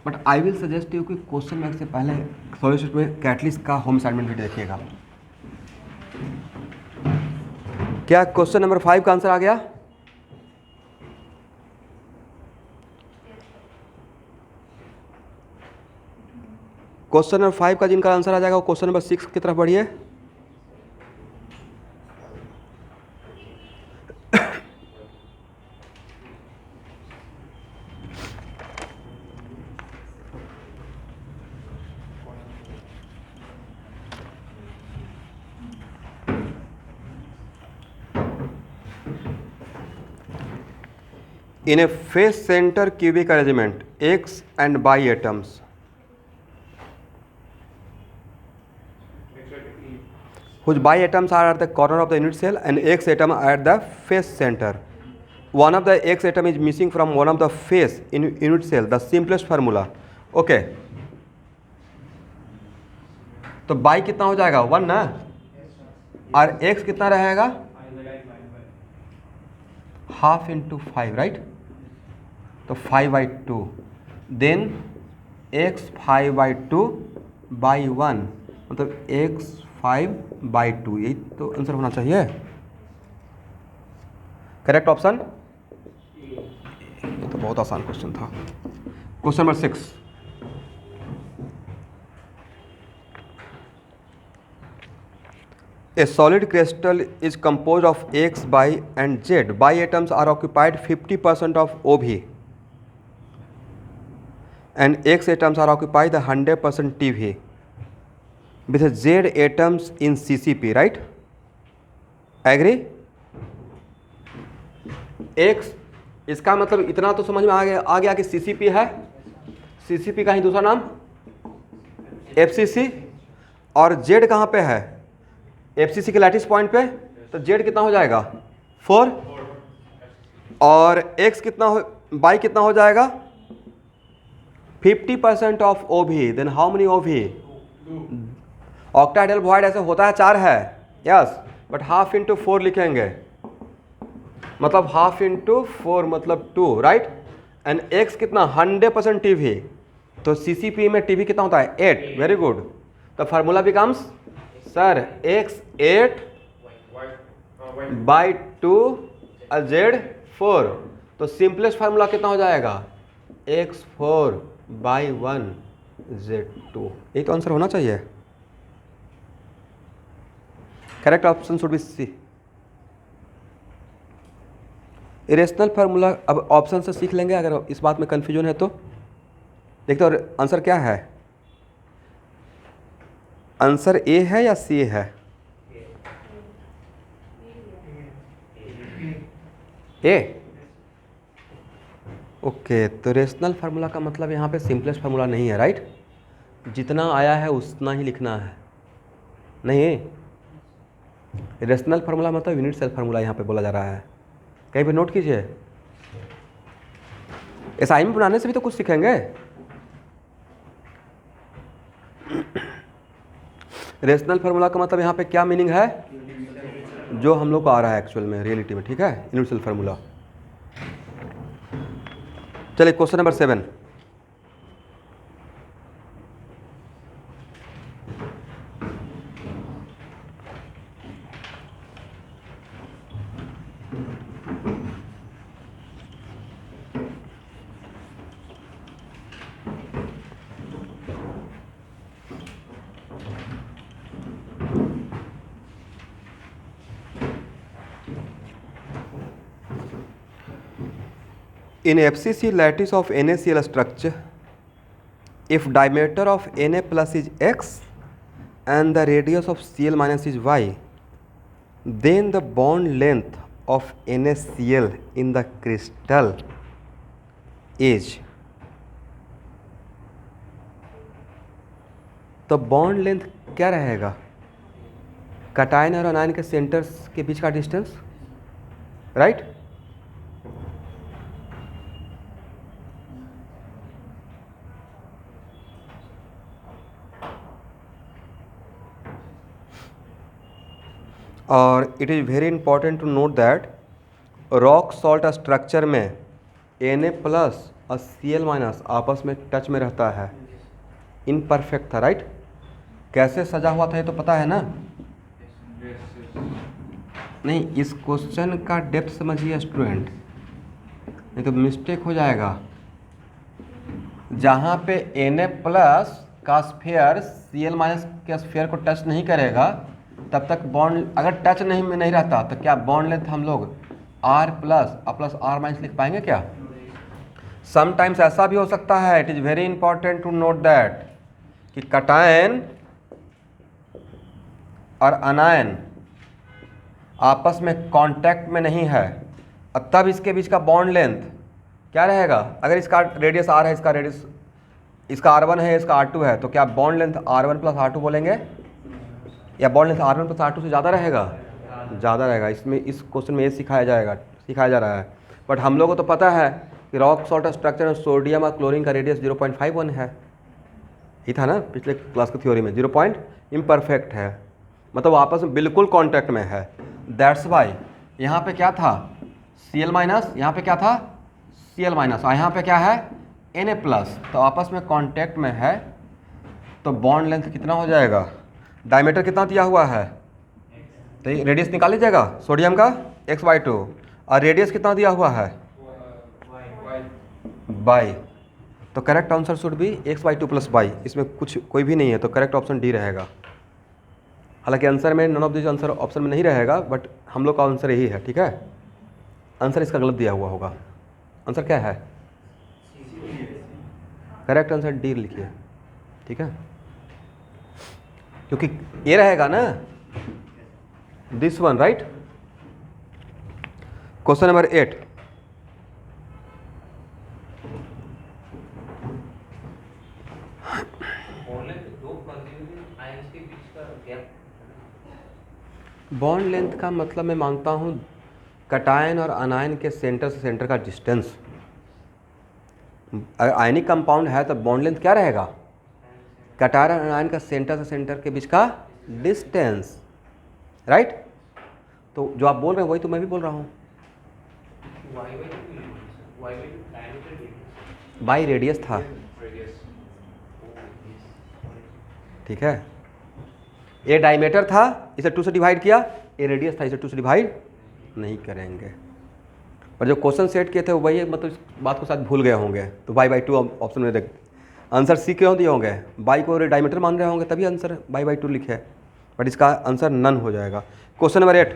But I will suggest you कि क्वेश्चन बैंक से पहले सॉल्यूशन में कैटलिस्ट का होम असाइनमेंट वीडियो देखिएगा। क्या क्वेश्चन नंबर 5 का आंसर आ गया? क्वेश्चन नंबर 5 का जिनका आंसर आ जाएगा वो क्वेश्चन नंबर 6 की तरफ बढ़िए। In a face center cubic arrangement, X and Y atoms whose Y atoms are at the corner of the unit cell and X atom are at the face center. One of the X atom is missing from one of the face in unit cell. The simplest formula. Okay. तो Y कितना हो जाएगा? 1 ना, और X कितना रहेगा? Half into 5, right? तो 5/2, then x 5/2 by 1 मतलब x 5/2, यही तो आंसर होना चाहिए। करेक्ट ऑप्शन, ये तो बहुत आसान क्वेश्चन था। Question number 6, a solid crystal is composed of X, Y and Z. Y atoms are occupied 50% of OV and X atoms are occupied the 100% TV with Z atoms in CCP, right? Agree? X, इसका मतलब इतना तो समझ में आ गया कि CCP है, CCP का ही दूसरा नाम FCC, और Z कहाँ पे है? FCC के लैटिस पॉइंट पे, तो Z कितना हो जाएगा? 4, और X कितना हो, Y कितना हो जाएगा? 50% of OV, then how many OV? Octahedral void ऐसे होता है 4 है, यस, बट हाफ इंटू 4 लिखेंगे, मतलब हाफ इंटू 4 मतलब 2, राइट? एंड X कितना? 100% TV, तो CCP में TV कितना होता है? 8, वेरी गुड। तो formula becomes sir X 8/2 Z 4, तो सिंपलेस्ट फार्मूला कितना हो जाएगा? X 4/1 Z 2, यही तो आंसर होना चाहिए। Correct option should be C. Irrational formula अब ऑप्शन से सीख लेंगे, अगर इस बात में कन्फ्यूजन है तो। देखते हो आंसर क्या है, आंसर ए है या सी है? ए। ओके, तो रेशनल फार्मूला का मतलब यहाँ पे सिंपलेस्ट फार्मूला नहीं है, राइट? जितना आया है उतना ही लिखना है, नहीं। रेशनल फार्मूला मतलब यूनिट सेल फार्मूला यहाँ पे बोला जा रहा है, कहीं पे नोट कीजिए। एसआई में बनाने से भी तो कुछ सीखेंगे। रेशनल फार्मूला का मतलब यहाँ पे क्या मीनिंग है, जो हम लोग को आ रहा है एक्चुअल में, रियलिटी में, ठीक है, यूनिट सेल फार्मूला। चलिए question number 7। In FCC lattice of NaCl structure, if diameter of Na plus is x and the radius of Cl minus is y, then the bond length of NaCl in the crystal is, तो bond length क्या रहेगा? Cation और अनायन के centres के बीच का distance, right? और it is very important to note that rock salt structure में Na प्लस और Cl माइनस आपस में टच में रहता है, इनपरफेक्ट था, राइट? कैसे सजा हुआ था ये तो पता है ना? नहीं, इस क्वेश्चन का डेप्थ समझिए स्टूडेंट, नहीं तो मिस्टेक हो जाएगा। जहाँ पे Na प्लस का स्फीयर Cl माइनस के स्फीयर को टच नहीं करेगा, तब तक बॉन्ड, अगर टच नहीं रहता तो क्या बॉन्ड लेंथ हम लोग R प्लस R माइनस लिख पाएंगे क्या? समटाइम्स ऐसा भी हो सकता है, it is very important to note that, कि कैटायन और अनायन आपस में कांटेक्ट में नहीं है, और तब इसके बीच का बॉन्ड लेंथ क्या रहेगा? अगर इसका रेडियस R है, इसका रेडियस, इसका R1 है, इसका R2 है, तो क्या bond length R1 plus R2 बोलेंगे, या bond length R1 plus R2 से ज़्यादा रहेगा? ज़्यादा रहेगा। इसमें इस क्वेश्चन में ये सिखाया जा रहा है। बट हम लोगों को तो पता है कि रॉक सॉल्ट स्ट्रक्चर में सोडियम और क्लोरीन का रेडियस 0.51 है, ये था ना पिछले क्लास की थ्योरी में। 0 पॉइंट इम्परफेक्ट है, मतलब आपस में बिल्कुल कॉन्टैक्ट में है। दैट्स वाई यहाँ पे क्या था, Cl माइनस, यहाँ पे क्या था, Cl माइनस, और यहाँ पे क्या है, Na प्लस, तो आपस में कॉन्टैक्ट में है, तो बॉन्ड लेंथ कितना हो जाएगा? डायमीटर कितना दिया हुआ है, तो रेडियस निकाल लीजिएगा सोडियम का x/2, और रेडियस कितना दिया हुआ है, y। तो correct answer should B x/2 plus y। इसमें कुछ कोई भी नहीं है, तो करेक्ट ऑप्शन डी रहेगा। हालांकि आंसर में none of this answer option में नहीं रहेगा, बट हम लोग का आंसर यही है, ठीक है। आंसर इसका गलत दिया हुआ होगा। आंसर क्या है? करेक्ट आंसर डी लिखिए, ठीक है, क्योंकि ये रहेगा ना this one, right. Question number 8। Bond length का मतलब मैं मानता हूँ कैटायन और अनायन के सेंटर से सेंटर का डिस्टेंस। अगर आयनिक कंपाउंड है तो बॉन्ड लेंथ क्या रहेगा? कैटायन और अनायन का सेंटर से सेंटर के बीच का डिस्टेंस, राइट। तो जो आप बोल रहे हैं वही तो मैं भी बोल रहा हूँ, बाई रेडियस था, ठीक है। ये डायमीटर था, इसे 2 से डिवाइड किया, ये रेडियस था, इसे 2 से डिवाइड नहीं करेंगे। पर जो क्वेश्चन सेट किए थे वही, मतलब इस बात को शायद भूल गए होंगे, तो y/2 ऑप्शन में देख आंसर सी क्यों दिए होंगे, बाई को डायमीटर मान रहे होंगे, तभी आंसर y/2 लिखे। बट इसका आंसर नन हो जाएगा। Question number 8,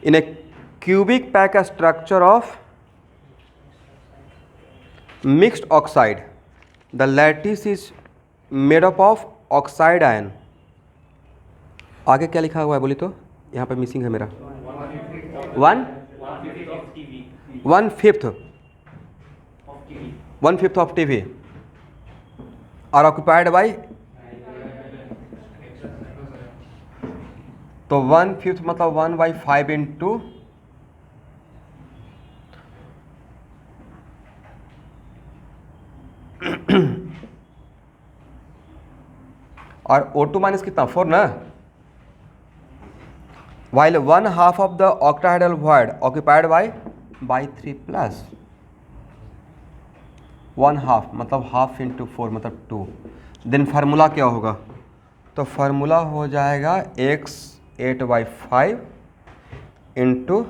in A cubic pack structure of mixed oxide the lattice is made up of oxide ion. आगे क्या लिखा हुआ है बोली तो, यहाँ पे मिसिंग है मेरा 1/5 ऑफ टीवी और ऑक्यूपाइड बाई, तो 1/5 मतलब 1/5 इंटू और O2 माइनस कितना 4 ना, while 1/2 of the octahedral void occupied by 3 plus 1/2 मतलब हाफ इंटू 4 मतलब 2। देन फार्मूला क्या होगा, तो फार्मूला हो जाएगा x 8/5 इंटू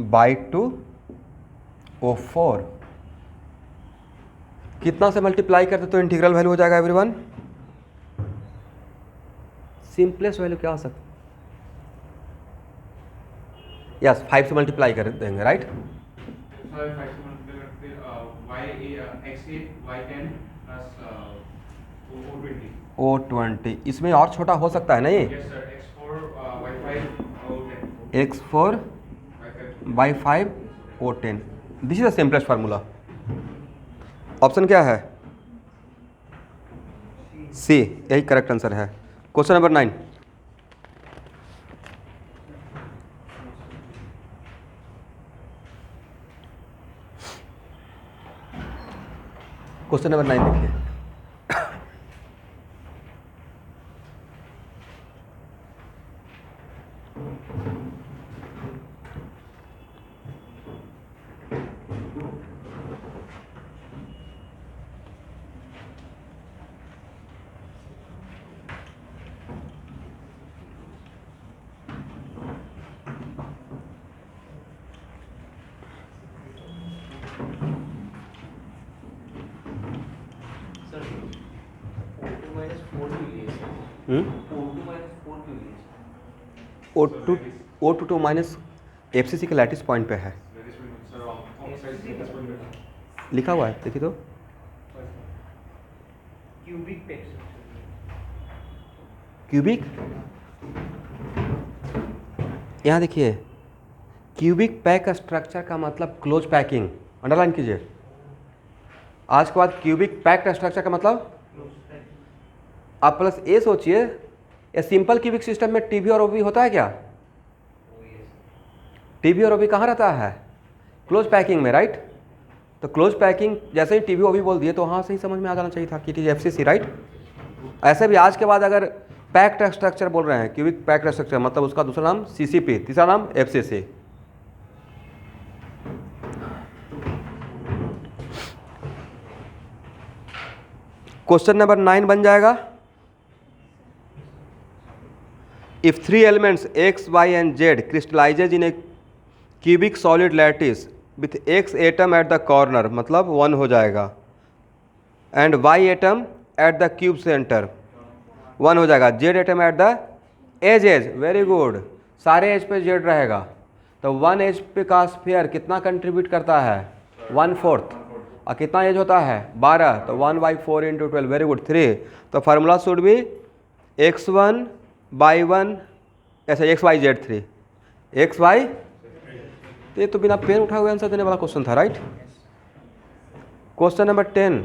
बाई 2 O4। कितना से मल्टीप्लाई करते तो इंटीग्रल वैल्यू हो जाएगा एवरीवन, सिंपलेस्ट वैल्यू क्या हो सकता है, यस 5 से मल्टीप्लाई कर देंगे राइट। O20 इसमें और छोटा हो सकता है नहीं, x4/5 O10, this is the simplest formula. Option क्या है, सी, यही करेक्ट आंसर है। क्वेश्चन नंबर 9, क्वेश्चन नंबर 9 देखिए, O2 माइनस FCC के लैटिस पॉइंट पे है, लिखा हुआ है देखिए तो, क्यूबिक, यहाँ देखिए क्यूबिक पैक स्ट्रक्चर का मतलब क्लोज पैकिंग, अंडरलाइन कीजिए। आज के बाद क्यूबिक पैक स्ट्रक्चर का मतलब आप प्लस ए सोचिए, या सिंपल क्यूबिक सिस्टम में टीबी और ओबी होता है क्या, टीबी और ओबी कहाँ रहता है, क्लोज पैकिंग में राइट। तो क्लोज पैकिंग जैसे ही टीबी ओबी बोल दिए तो वहाँ से ही समझ में आ जाना चाहिए था कि इट इज FCC राइट। ऐसे भी आज के बाद अगर पैक्ड स्ट्रक्चर बोल रहे हैं, क्यूबिक पैक्ड स्ट्रक्चर मतलब उसका दूसरा नाम CCP, तीसरा नाम FCC। क्वेश्चन नंबर 9 बन जाएगा, if 3 elements x, y and z crystallizes in a cubic solid lattice with x atom at the corner मतलब 1 हो जाएगा, and y atom at the cube center 1 हो जाएगा, z atom at the edges, very good, सारे as पे z रहेगा, तो 1 as पे का स्फीयर कितना कंट्रीब्यूट करता है 1/4, और कितना एज होता है 12, तो 1/4 इंटू 12, वेरी गुड 3। तो फार्मूला शुड भी x1/1 ऐसा xyz3 xy, तो ये तो बिना पेन उठाए हुए आंसर देने वाला क्वेश्चन था right. Question number 10,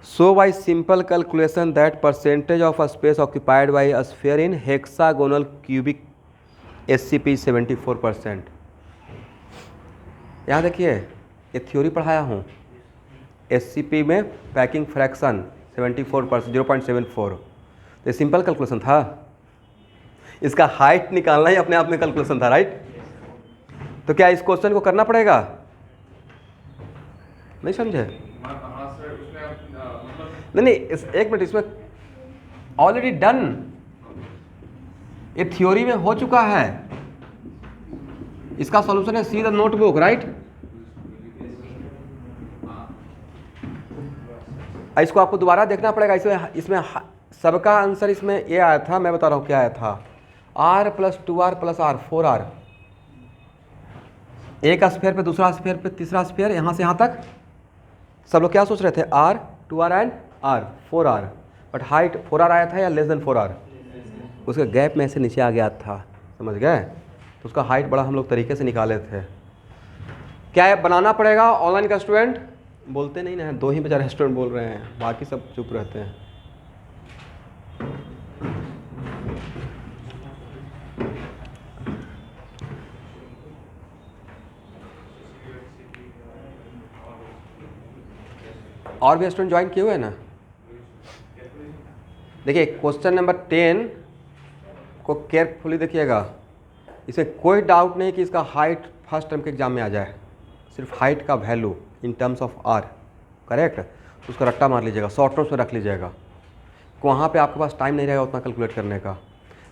show by simple calculation that percentage of a space occupied by a sphere in hexagonal cubic SCP 74%। यहाँ देखिए ये थ्योरी पढ़ाया हूँ, SCP में पैकिंग फ्रैक्शन 74% 0.74, तो ये सिंपल कैलकुलेशन था, इसका हाइट निकालना ही अपने आप में कैलकुलेशन था राइट। तो क्या इस क्वेश्चन को करना पड़ेगा, नहीं समझे, नहीं एक मिनट, इसमें ऑलरेडी डन, ये थ्योरी में हो चुका है, इसका सॉल्यूशन है सी द नोटबुक राइट। इसको आपको दोबारा देखना पड़ेगा। इसमें सबका आंसर इसमें ये आया था, मैं बता रहा हूँ क्या आया था, r + 2r + r 4r। एक स्फीयर पे, दूसरा स्फीयर पे, तीसरा स्फीयर, यहाँ से यहाँ तक सब लोग क्या सोच रहे थे, r 2r and r 4r, but height 4r आया था या लेस देन 4r, उसके गैप में से नीचे आ गया था, समझ गए। तो उसका हाइट बड़ा हम लोग तरीके से निकाले थे। क्या है बनाना पड़ेगा ऑनलाइन का स्टूडेंट, बोलते नहीं ना, 2 ही बेचारे स्टूडेंट बोल रहे हैं, बाकी सब चुप रहते हैं। और भी स्टूडेंट ज्वाइन किए हुए हैं ना। देखिए क्वेश्चन नंबर 10 को केयरफुली देखिएगा, इसे कोई डाउट नहीं कि इसका हाइट फर्स्ट टर्म के एग्जाम में आ जाए, सिर्फ हाइट का value in terms of R, correct, उसका रट्टा मार लीजिएगा, शॉर्ट नोट्स में रख लीजिएगा, वहाँ पे आपके पास टाइम नहीं रहेगा उतना कैलकुलेट करने का,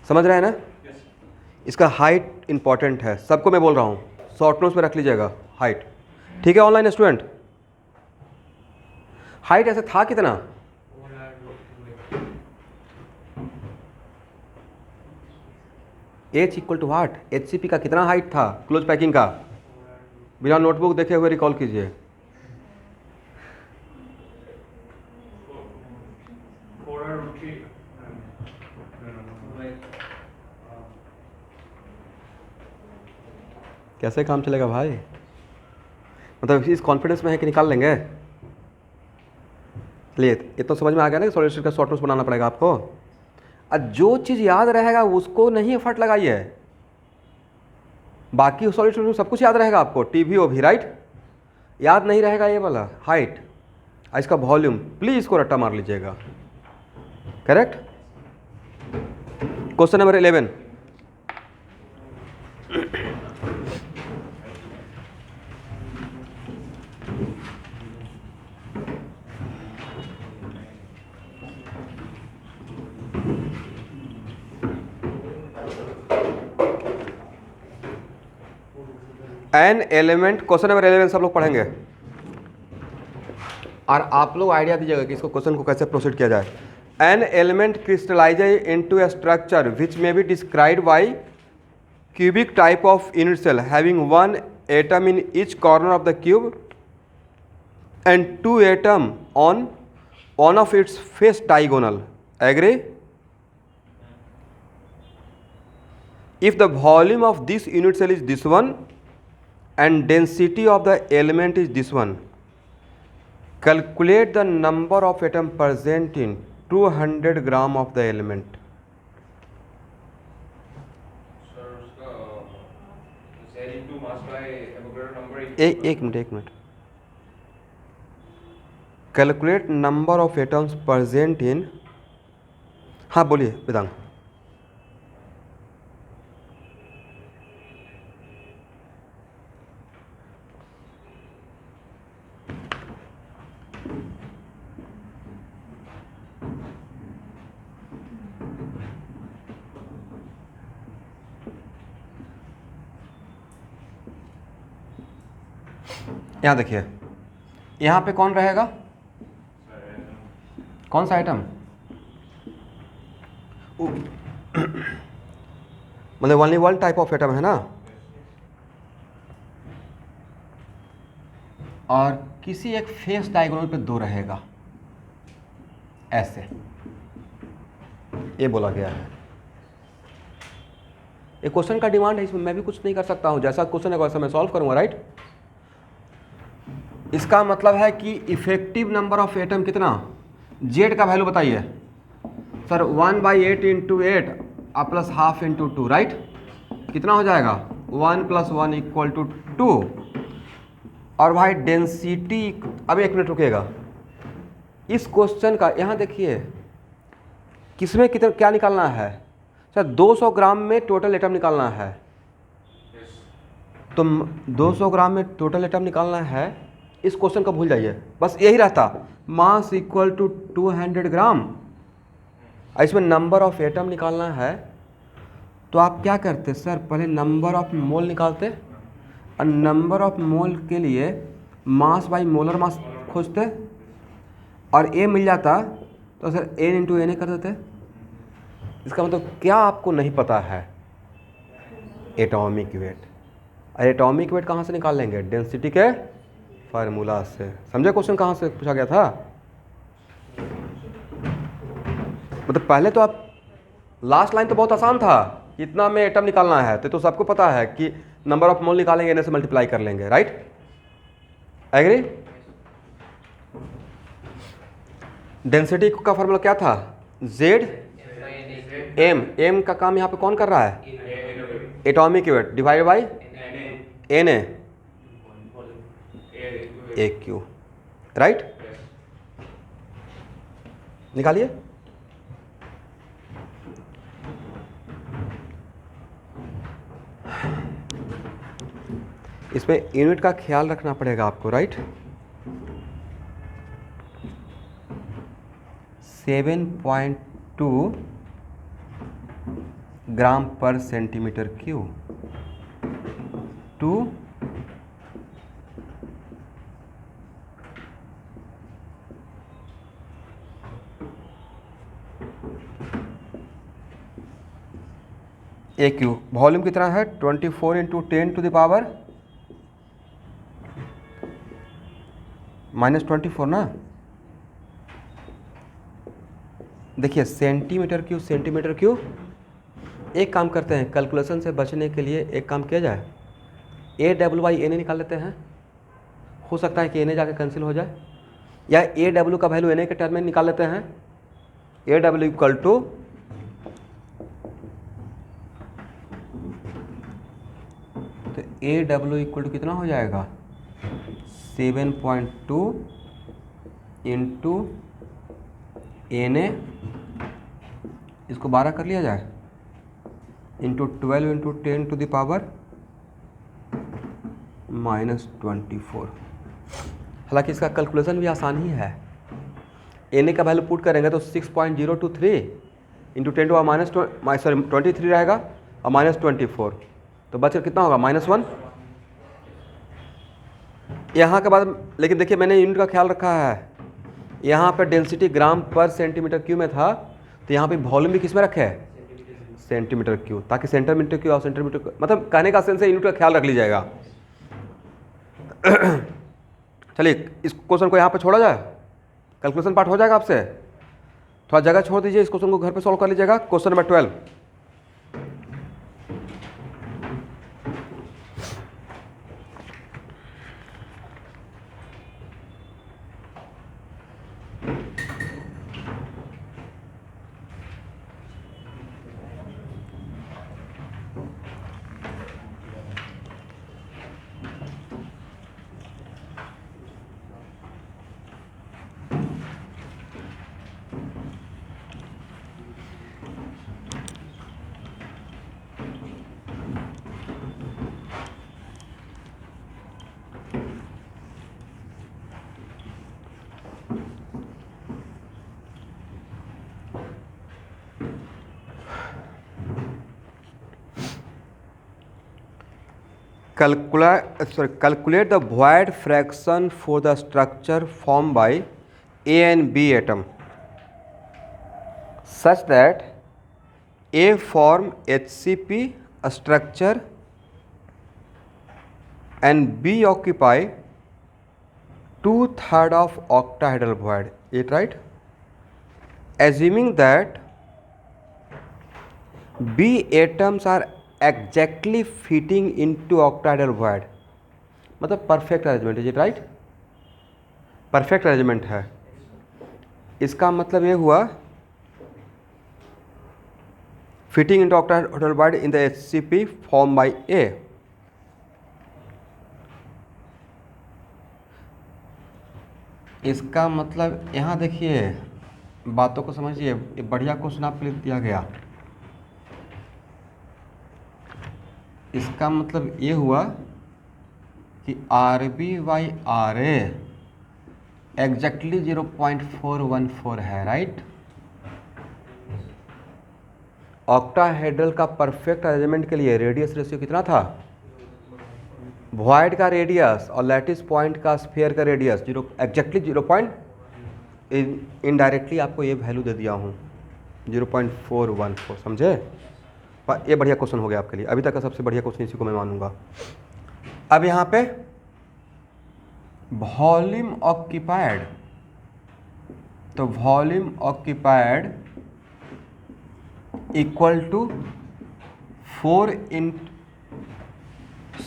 समझ रहे हैं ना। इसका हाइट इंपॉर्टेंट है, सबको मैं बोल रहा हूँ, शॉर्ट नोट्स में रख लीजिएगा हाइट, ठीक है। ऑनलाइन स्टूडेंट हाइट ऐसे था कितना, h = व्हाट, HCP का कितना हाइट था क्लोज पैकिंग का, बिना नोटबुक देखे हुए रिकॉल कीजिए। कैसे काम चलेगा भाई, मतलब इस कॉन्फिडेंस में है कि निकाल लेंगे। चलिए ये तो समझ में आ गया ना कि सॉल्यूशन का शॉर्ट नोट्स बनाना पड़ेगा आपको। और जो चीज़ याद रहेगा उसको नहीं एफर्ट लगाइए, बाकी सॉल्यूशन में सब कुछ याद रहेगा आपको, TVO भी, राइट। याद नहीं रहेगा ये वाला हाइट, इसका वॉल्यूम, प्लीज़ इसको रट्टा मार लीजिएगा, correct. Question number 11, an element, question number 11 सब लोग पढ़ेंगे और आप लोग आइडिया दीजिएगा कि इसको क्वेश्चन को कैसे प्रोसीड किया जाए। An element crystallizes into a structure which may be described by cubic type of unit cell having 1 atom in each corner of the cube and 2 atom on one of its face diagonal. Agree? If the volume of this unit cell is this one and density of the element is this one, calculate the number of atom present in 200 gram of the element. Sir, उसका cell into mass by Avogadro number एक minute, calculate number of atoms present in, हाँ बोलिए वेदांग। यहाँ देखिए, यहाँ पे कौन रहेगा, कौन सा आइटम, मतलब only one type of atom है ना, और किसी एक फेस डायगोनल पे 2 रहेगा, ऐसे ये बोला गया है। ये क्वेश्चन का डिमांड है, इसमें मैं भी कुछ नहीं कर सकता हूँ, जैसा क्वेश्चन है वैसा मैं सॉल्व करूँगा, राइट। इसका मतलब है कि इफेक्टिव नंबर ऑफ एटम कितना, जेड का वैल्यू बताइए सर, 1/8 × 8 प्लस हाफ × 2, राइट, कितना हो जाएगा 1 + 1 = 2। और भाई डेंसिटी, अब 1 मिनट रुकेगा, इस क्वेश्चन का यहाँ देखिए किसमें कितना क्या निकालना है सर, 200 ग्राम में टोटल एटम निकालना है, तो 200 ग्राम में टोटल एटम निकालना है, इस क्वेश्चन को भूल जाइए, बस यही रहता, मास = 200 ग्राम, इसमें नंबर ऑफ एटम निकालना है, तो आप क्या करते सर, पहले नंबर ऑफ मोल निकालते, और नंबर ऑफ मोल के लिए मास बाई मोलर मास खोजते, और ए मिल जाता तो sir N into N A कर देते। इसका मतलब क्या आपको नहीं पता है? Atomic weight. और एटॉमिक वेट कहाँ से निकाल लेंगे? डेंसिटी के फार्मूला से। समझे क्वेश्चन कहाँ से पूछा गया था? मतलब पहले तो आप, लास्ट लाइन तो बहुत आसान था, इतना में एटम निकालना है तो सबको पता है कि नंबर ऑफ मोल निकालेंगे, एन से मल्टीप्लाई कर लेंगे, राइट? एग्री? डेंसिटी का फार्मूला क्या था? Z M. एम का काम यहाँ पे कौन कर रहा है? Atomic weight divide by N A cube, right? निकालिए। इसमें यूनिट का ख्याल रखना पड़ेगा आपको, राइट? 7.2 ग्राम पर सेंटीमीटर क्यूब टू ए क्यू। वॉल्यूम कितना है? 24 इंटू 10 टू द पावर -24 ना। देखिए सेंटीमीटर क्यूब, सेंटीमीटर क्यूब। एक काम करते हैं, कैलकुलेशन से बचने के लिए एक काम किया जाए, A W by N A निकाल लेते हैं। हो सकता है कि एन ए जाके कैंसिल हो जाए, या ए डब्ल्यू का वैल्यू एन ए के टर्म में निकाल लेते हैं। ए डब्ल्यू इक्वल टू तो ए डब्ल्यू इक्वल टू कितना हो जाएगा? 7.2 इंटू एन ए, इसको 12 कर लिया जाए, into 12 into 10 to the power -24। हालांकि इसका कैलकुलेशन भी आसान ही है। एन ए का वैल्यू पुट करेंगे तो 6.023 इंटू 10 टू पावर -23 रहेगा और -24, तो बचकर कितना होगा? -1। यहाँ के बाद लेकिन देखिए मैंने यूनिट का ख्याल रखा है। यहाँ पर डेंसिटी ग्राम पर सेंटीमीटर क्यूब में था, तो यहाँ पे वॉल्यूम भी किस में रखे है? सेंटीमीटर क्यूब, ताकि सेंटीमीटर क्यूब और सेंटीमीटर, मतलब कहने का सेंस है यूनिट का ख्याल रख लीजिएगा। चलिए इस क्वेश्चन को यहाँ पे छोड़ा जाए, कैलकुलेशन पार्ट हो जाएगा आपसे। थोड़ा जगह छोड़ दीजिए, इस क्वेश्चन को घर पे सॉल्व कर लीजिएगा। Question number 12। Calculate the void fraction for the structure formed by A and B atom such that A form HCP structure and B occupy 2/3 of octahedral void. Is it right? Assuming that B atoms are exactly fitting into octahedral void, मतलब perfect arrangement. Is it right? Perfect arrangement है। इसका मतलब ये हुआ fitting into octahedral void in the HCP form by A। इसका मतलब यहाँ देखिए, बातों को समझिए, ये बढ़िया क्वेश्चन आपके लिए दिया गया। इसका मतलब ये हुआ कि RB/RA एग्जैक्टली 0.414 है, राइट? ऑक्टाहेड्रल का परफेक्ट अरेंजमेंट के लिए रेडियस रेशियो कितना था? वॉइड का रेडियस और लैटिस पॉइंट का स्फीयर का रेडियस एग्जैक्टली 0. इनडायरेक्टली आपको ये वैल्यू दे दिया हूँ 0.414, समझे? ये बढ़िया क्वेश्चन हो गया आपके लिए, अभी तक का सबसे बढ़िया क्वेश्चन इसी को मैं मानूंगा। अब यहाँ पे वॉल्यूम ऑक्यूपाइड, तो volume occupied equal to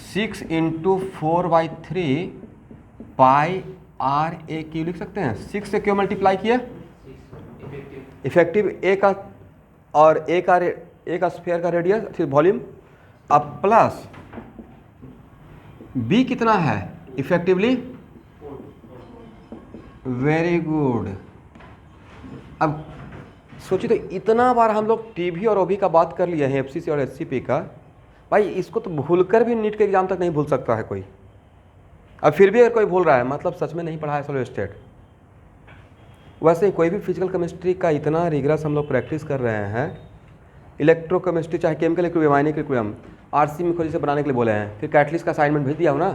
6 into 4/3 pi R A cube लिख सकते हैं। 6 से क्यों मल्टीप्लाई किया? इफेक्टिव ए का और ए का स्फीयर का रेडियस फिर वॉल्यूम, अब प्लस बी कितना है इफेक्टिवली, वेरी गुड। अब सोचिए तो इतना बार हम लोग टीवी और ओबी का बात कर लिए हैं, एफसीसी और एचसीपी का, भाई इसको तो भूलकर भी नीट के एग्जाम तक नहीं भूल सकता है कोई। अब फिर भी अगर कोई भूल रहा है मतलब सच में नहीं पढ़ा है सॉलिड स्टेट। वैसे ही कोई भी फिजिकल केमिस्ट्री का इतना रिगरस हम लोग प्रैक्टिस कर रहे हैं, इलेक्ट्रोकेमिस्ट्री चाहे chemical equilibrium, ionic equilibrium, RC में खोजी से बनाने के लिए बोले हैं, फिर कैटलिस्ट का असाइनमेंट भेज दिया हो ना?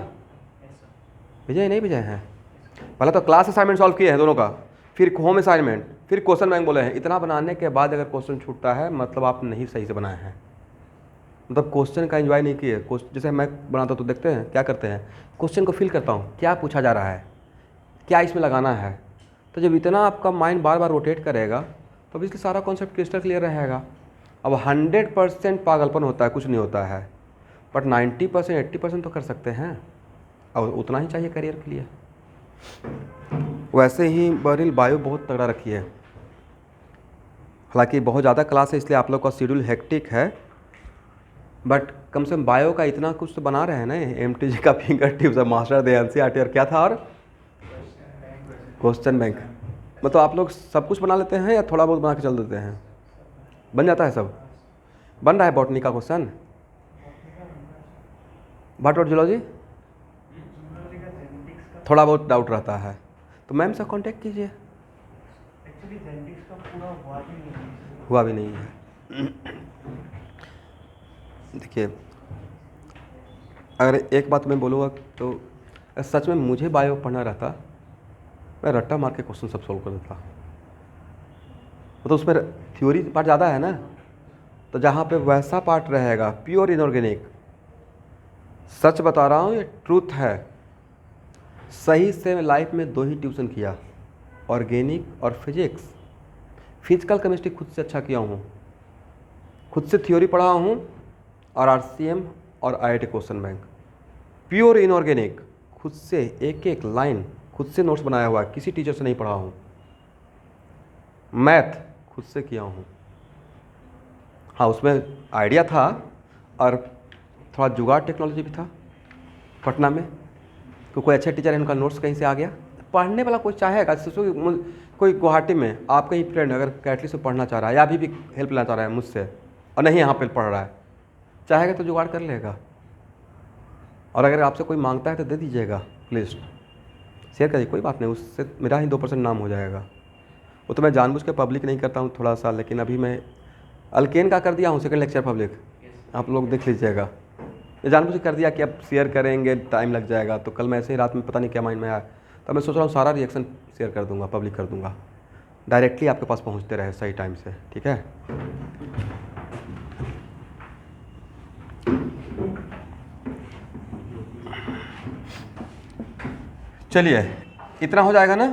भेजे नहीं भेजे हैं? पहले तो क्लास असाइनमेंट सॉल्व किए हैं दोनों का, फिर होम असाइनमेंट, फिर क्वेश्चन बैंक बोले हैं। इतना बनाने के बाद अगर क्वेश्चन छूटता है मतलब आप नहीं सही से बनाए हैं, मतलब क्वेश्चन का एंजॉय नहीं किए। जैसे मैं बनाता तो देखते हैं क्या करते हैं, क्वेश्चन को फिल करता हूँ, क्या पूछा जा रहा है, क्या इसमें लगाना है। तो जब इतना आपका माइंड बार बार रोटेट करेगा तो अब इसलिए सारा कॉन्सेप्ट क्रिस्टल क्लियर रहेगा। अब 100% पागलपन होता है, कुछ नहीं होता है, बट 90% 80% तो कर सकते हैं, और उतना ही चाहिए करियर के लिए। वैसे ही बरिल बायो बहुत तगड़ा रखी है, हालांकि बहुत ज़्यादा क्लास है इसलिए आप लोग का शेड्यूल हेक्टिक है, बट कम से कम बायो का इतना कुछ तो बना रहे हैं ना। एमटीजी का फिंगर टिप्स, मास्टर दे एनसीईआरटी और क्या था, और क्वेश्चन बैंक। मतलब आप लोग सब कुछ बना लेते हैं या थोड़ा बहुत बना के चल देते हैं? बन जाता है सब? बन रहा है बॉटनी का क्वेश्चन, बट और जूलॉजी थोड़ा बहुत डाउट रहता है, तो मैम से कांटेक्ट कीजिए। एक्चुअली जेनेटिक्स का पूरा हुआ भी नहीं है। देखिए अगर एक बात मैं बोलूँगा तो सच में मुझे बायो पढ़ना रहता, मैं रट्टा मार के क्वेश्चन सब सोल्व कर देता। मतलब उसमें थ्योरी पार्ट ज़्यादा है ना, तो जहाँ पे वैसा पार्ट रहेगा प्योर इनऑर्गेनिक, सच बता रहा हूँ ये ट्रूथ है, सही से मैं लाइफ में 2 ही ट्यूशन किया, ऑर्गेनिक और फिजिक्स। फिजिकल केमिस्ट्री खुद से अच्छा किया हूँ, खुद से थ्योरी पढ़ा हूँ, और आरसीएम और IIT question bank. Pure inorganic खुद से एक एक लाइन खुद से नोट्स बनाया हुआ है, किसी टीचर से नहीं पढ़ा हूँ। मैथ खुद से किया हूँ, हाँ उसमें आइडिया था और थोड़ा जुगाड़ टेक्नोलॉजी भी था पटना में, तो कोई अच्छे टीचर है उनका नोट्स कहीं से आ गया। पढ़ने वाला कोई चाहेगा, कोई गुवाहाटी में आपका ही फ्रेंड अगर कैटलिस्ट से पढ़ना चाह रहा है या अभी भी हेल्प लेना चाह रहा है मुझसे और नहीं यहाँ पे पढ़ रहा है, चाहेगा तो जुगाड़ कर लेगा। और अगर आपसे कोई मांगता है तो दे दीजिएगा, लिस्ट शेयर करिए, कोई बात नहीं, उससे मेरा ही 2% नाम हो जाएगा। वो तो मैं जानबूझ के पब्लिक नहीं करता हूँ थोड़ा सा, लेकिन अभी मैं अल्केन का कर दिया हूँ सेकंड लेक्चर पब्लिक, आप लोग देख लीजिएगा। ये जानबूझ के कर दिया कि अब शेयर करेंगे टाइम लग जाएगा, तो कल मैं ऐसे ही रात में पता नहीं क्या माइंड में आया, तो मैं सोच रहा हूँ सारा रिएक्शन शेयर कर दूँगा, पब्लिक कर दूँगा, डायरेक्टली आपके पास पहुँचते रहे सही टाइम से, ठीक है। चलिए इतना हो जाएगा ना,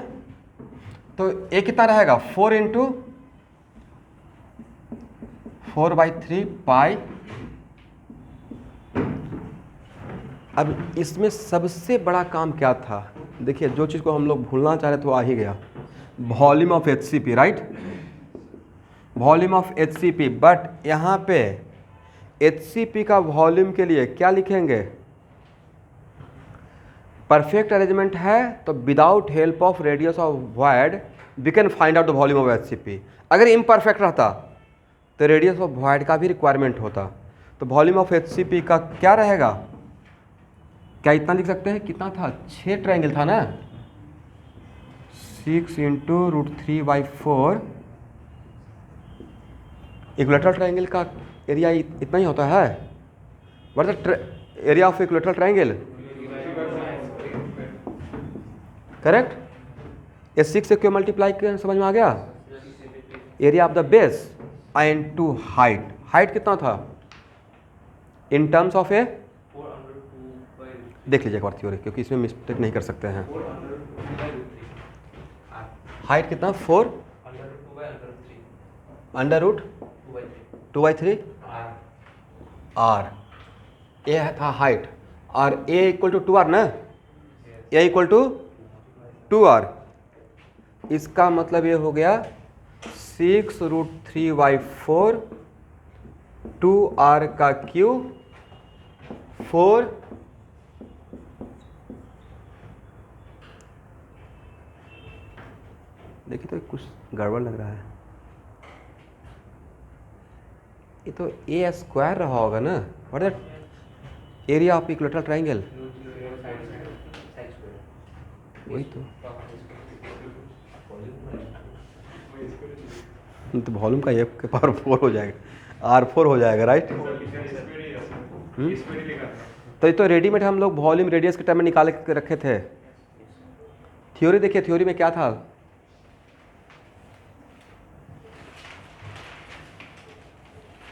तो ए कितना रहेगा 4 इंटू 4/3 पाई। अब इसमें सबसे बड़ा काम क्या था, देखिए जो चीज़ को हम लोग भूलना चाह रहे थे वो आ ही गया, volume of HCP, right, volume of HCP. But यहाँ पे एचसीपी का वॉल्यूम के लिए क्या लिखेंगे, परफेक्ट अरेंजमेंट है तो without help of radius of void we can find out the volume of HCP. अगर इम्परफेक्ट रहता तो रेडियस ऑफ वॉइड का भी रिक्वायरमेंट होता, तो वॉल्यूम ऑफ एचसीपी का क्या रहेगा, क्या इतना लिख सकते हैं, कितना था, 6 ट्रायंगल था ना, 6 इंटू √3/4। इक्विलेटरल ट्रायंगल का एरिया इतना ही होता है, what is the area of equilateral triangle, correct. ये 6 से क्यों मल्टीप्लाई किया, समझ में आ गया? Area of the base and to height, height कितना था इन टर्म्स ऑफ ए, देख लीजिए एक बार थ्योरी, क्योंकि इसमें मिस्टेक नहीं कर सकते हैं। हाइट कितना 4 अंडर रूट 2/3 आर, ए था हाइट, और ए इक्वल टू 2r ना, ए इक्वल टू 2r, इसका मतलब ये हो गया 6√3/4 2r का क्यूब 4 देखिए तो कुछ गड़बड़ लग रहा है, ये तो ए स्क्वायर रहा होगा ना, what is that area of equilateral triangle, वही तो वॉल्यूम का एफ के पावर 4 हो जाएगा, R4 हो जाएगा, राइट। तो ये तो रेडीमेड हम लोग वॉल्यूम रेडियस के टर्म में निकाल के रखे थे। थ्योरी देखिए, थ्योरी में क्या था,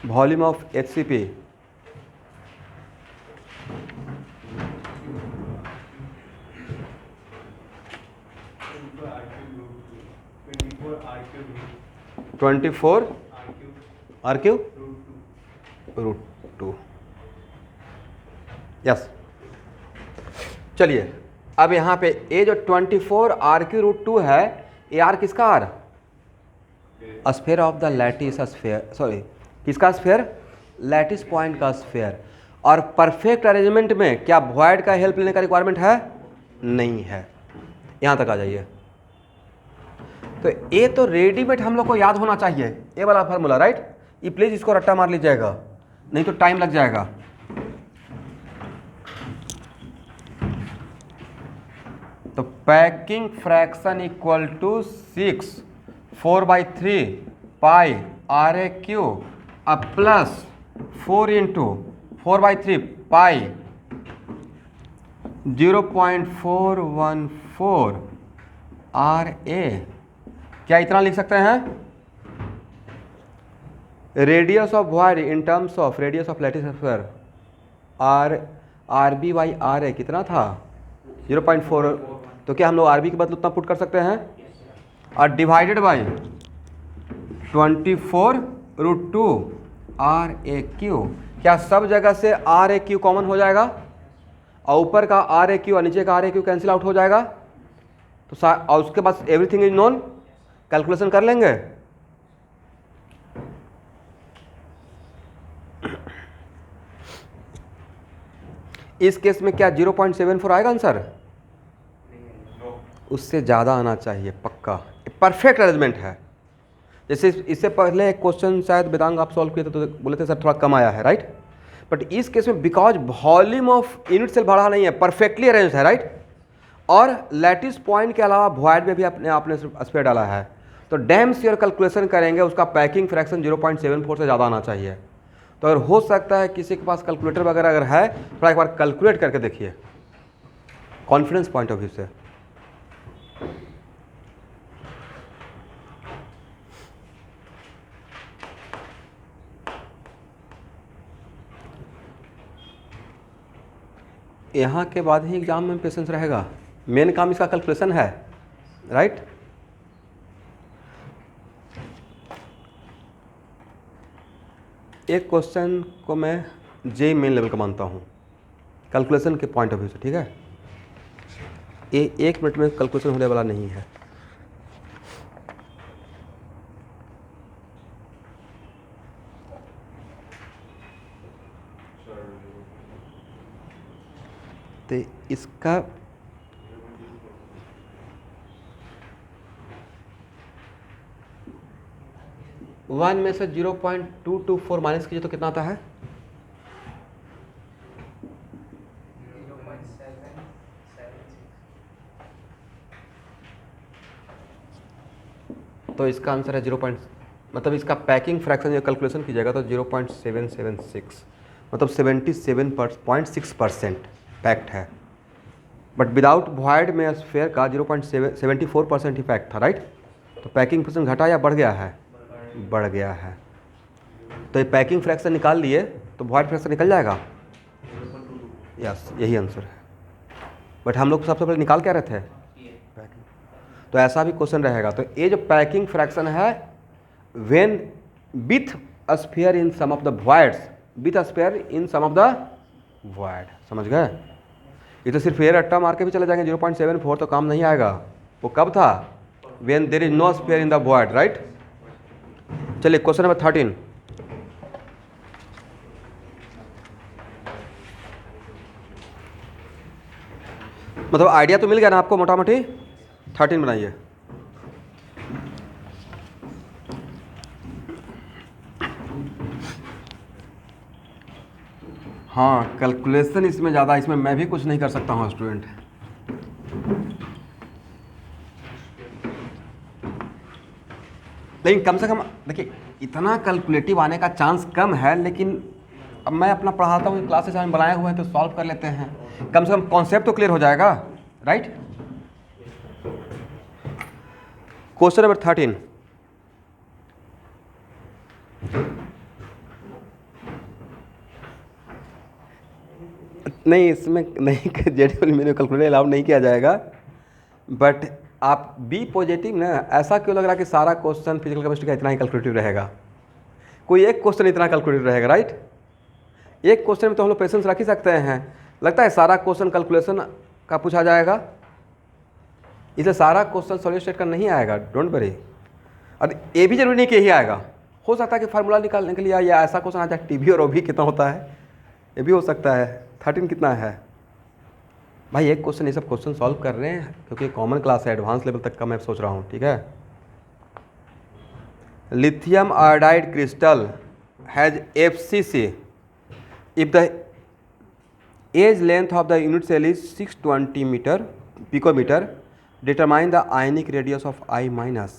volume of HCP R24 √2। Yes, चलिए अब यहाँ पे ये जो 24 R³ है, ये R किसका R, sphere of the lattice sphere, sorry किसका स्फीयर, लैटिस पॉइंट का स्फीयर। और परफेक्ट अरेंजमेंट में क्या वॉइड का हेल्प लेने का रिक्वायरमेंट है, नहीं है। यहाँ तक आ जाइए। तो ये तो रेडीमेड हम लोग को याद होना चाहिए, ये वाला फार्मूला, राइट। ये प्लीज इसको रट्टा मार लीजिएगा, नहीं तो टाइम लग जाएगा। तो packing fraction equal to 6 4/3 pi RAQ अब प्लस 4 इंटू 4/3 पाई 0.414 RA, क्या इतना लिख सकते हैं, radius of void in terms of radius of lattice sphere RB/RA कितना था 0.4, तो क्या हम लोग RB के बदले उतना पुट कर सकते हैं, और डिवाइडेड बाई 24√2 RAQ, क्या सब जगह से RAQ कॉमन हो जाएगा, और ऊपर का RAQ और नीचे का RAQ कैंसिल आउट हो जाएगा, तो और उसके बाद एवरीथिंग इज नोन, कैलकुलेशन कर लेंगे। इस केस में क्या 0.74 आएगा आंसर, उससे ज़्यादा आना चाहिए पक्का, परफेक्ट अरेंजमेंट है। जैसे इससे पहले एक क्वेश्चन शायद वेदांग आप सॉल्व किए थे तो बोले थे सर थोड़ा कम आया है, राइट। बट इस केस में because volume of unit cell बढ़ा नहीं है, परफेक्टली अरेंज है, राइट। और लैटिस पॉइंट के अलावा वॉइड में भी आपने स्फीयर डाला है, तो डैम श्योर कैलकुलेशन करेंगे उसका पैकिंग फ्रैक्शन 0.74 से ज़्यादा आना चाहिए। तो अगर हो सकता है किसी के पास कैलकुलेटर वगैरह अगर है, थोड़ा एक बार कैलकुलेट करके देखिए कॉन्फिडेंस पॉइंट ऑफ व्यू से। यहाँ के बाद ही एग्जाम में पेशेंस रहेगा, मेन काम इसका कैलकुलेशन है, राइट। एक क्वेश्चन को मैं जे मेन लेवल का मानता हूँ कैलकुलेशन के पॉइंट ऑफ व्यू से, ठीक है। ये 1 मिनट में कैलकुलेशन होने वाला नहीं है। तो इसका वन में से 0.224 माइनस कीजिए तो कितना आता है, तो इसका आंसर है 0. मतलब इसका पैकिंग फ्रैक्शन जो कैलकुलेशन कीजिएगा तो 0.776, मतलब 77.6% पैक्ट है। बट विदाउट वॉइड में स्फीयर का 0.74% इफेक्ट था, राइट। तो पैकिंग परसेंट घटा या बढ़ गया है? बढ़ गया है। तो ये पैकिंग फ्रैक्शन निकाल लिए तो वॉइड फ्रैक्शन निकल जाएगा। यस, यही आंसर है। बट हम लोग सबसे पहले निकाल क्या रहे थे? पैकिंग। तो ऐसा भी क्वेश्चन रहेगा। तो ये जो पैकिंग फ्रैक्शन है, when with sphere in some of the voids, with sphere in some of the void, समझ गए। ये तो सिर्फ ये रट्टा मार के भी चले जाएंगे 0.74 तो काम नहीं आएगा। वो कब था? When there is no sphere in the void, right. चलिए क्वेश्चन नंबर 13। मतलब आइडिया तो मिल गया ना आपको मोटा मोटी। 13 बनाइए। हाँ, कैलकुलेशन इसमें ज़्यादा, इसमें मैं भी कुछ नहीं कर सकता हूँ स्टूडेंट। लेकिन कम से कम देखिए, इतना कैलकुलेटिव आने का चांस कम है, लेकिन अब मैं अपना पढ़ाता हूँ, क्लासेस हम बनाए हुए हैं तो सॉल्व कर लेते हैं। कम से कम कॉन्सेप्ट तो क्लियर हो जाएगा, राइट। Question number 13। नहीं, इसमें नहीं, जेडीएल में कैलकुलेटर अलाउ नहीं किया जाएगा। बट आप बी पॉजिटिव ना। ऐसा क्यों लग रहा है कि सारा क्वेश्चन फिजिकल केमिस्ट्री का इतना ही कैलकुलेटिव रहेगा? कोई एक क्वेश्चन इतना कैलकुलेटिव रहेगा, राइट। एक क्वेश्चन में तो हम लोग पेशेंस रख ही सकते हैं। लगता है सारा क्वेश्चन कैलकुलेशन का पूछा जाएगा, इसलिए सारा क्वेश्चन सॉलिड स्टेट का नहीं आएगा, डोंट वरी। और ये भी जरूरी नहीं कि यही आएगा, हो सकता है कि फार्मूला निकालने के लिए या ऐसा क्वेश्चन आ जाए टीवी और ओवी कितना होता है, ये भी हो सकता है। 13 कितना है भाई? एक क्वेश्चन, ये सब क्वेश्चन सॉल्व कर रहे हैं क्योंकि कॉमन क्लास है, एडवांस लेवल तक का मैं सोच रहा हूँ, ठीक है। Lithium iodide crystal has FCC if the age length of the unit cell is 620 picometer, determine the ionic radius of I minus.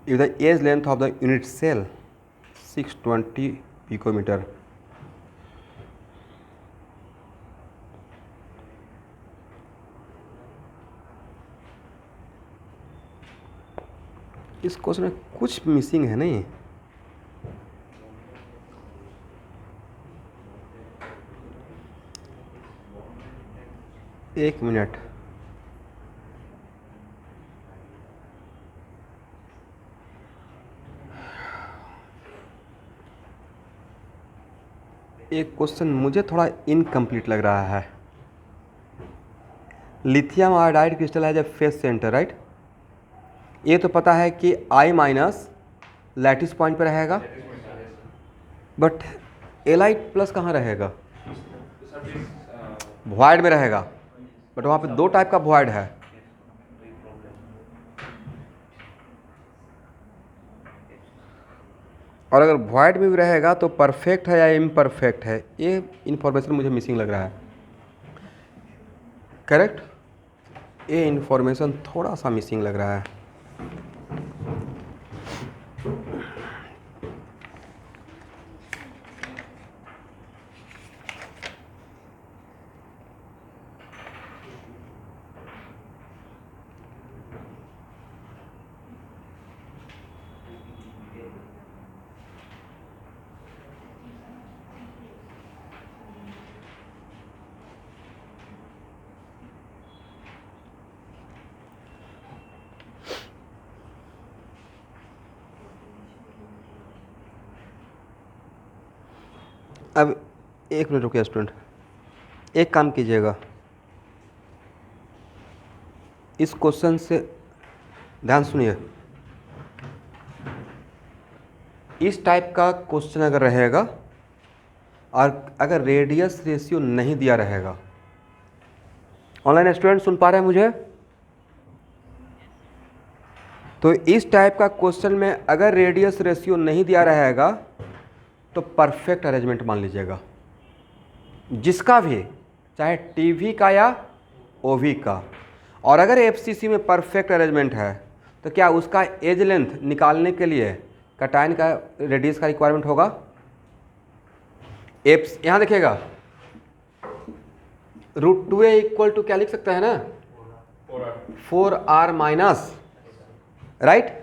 If the age length of the unit cell 620 picometer, इस question में कुछ missing है नहीं। एक minute, एक question मुझे थोड़ा incomplete लग रहा है। लिथियम आयोडाइड क्रिस्टल है जब फेस सेंटर, राइट। ये तो पता है कि I माइनस लैटिस पॉइंट पर रहेगा, बट Li प्लस कहाँ रहेगा? वॉइड में रहेगा, बट वहाँ पे दो टाइप का वॉइड है। और अगर वॉइड में भी रहेगा तो परफेक्ट है या इम्परफेक्ट है, ये इन्फॉर्मेशन मुझे मिसिंग लग रहा है, करेक्ट। ये इन्फॉर्मेशन थोड़ा सा मिसिंग लग रहा है। अब एक मिनट रुकिए स्टूडेंट, एक काम कीजिएगा, इस क्वेश्चन से ध्यान सुनिए। इस टाइप का क्वेश्चन अगर रहेगा और अगर रेडियस रेशियो नहीं दिया रहेगा, ऑनलाइन स्टूडेंट सुन पा रहे हैं मुझे? तो इस टाइप का क्वेश्चन में अगर रेडियस रेशियो नहीं दिया रहेगा तो परफेक्ट अरेंजमेंट मान लीजिएगा, जिसका भी, चाहे टीवी का या ओवी का। और अगर एफसीसी में परफेक्ट अरेंजमेंट है तो क्या उसका एज लेंथ निकालने के लिए कटायन का रेडियस का रिक्वायरमेंट होगा? एप्स यहाँ देखिएगा, √2a इक्वल टू क्या लिख सकते हैं ना, 4r माइनस, राइट।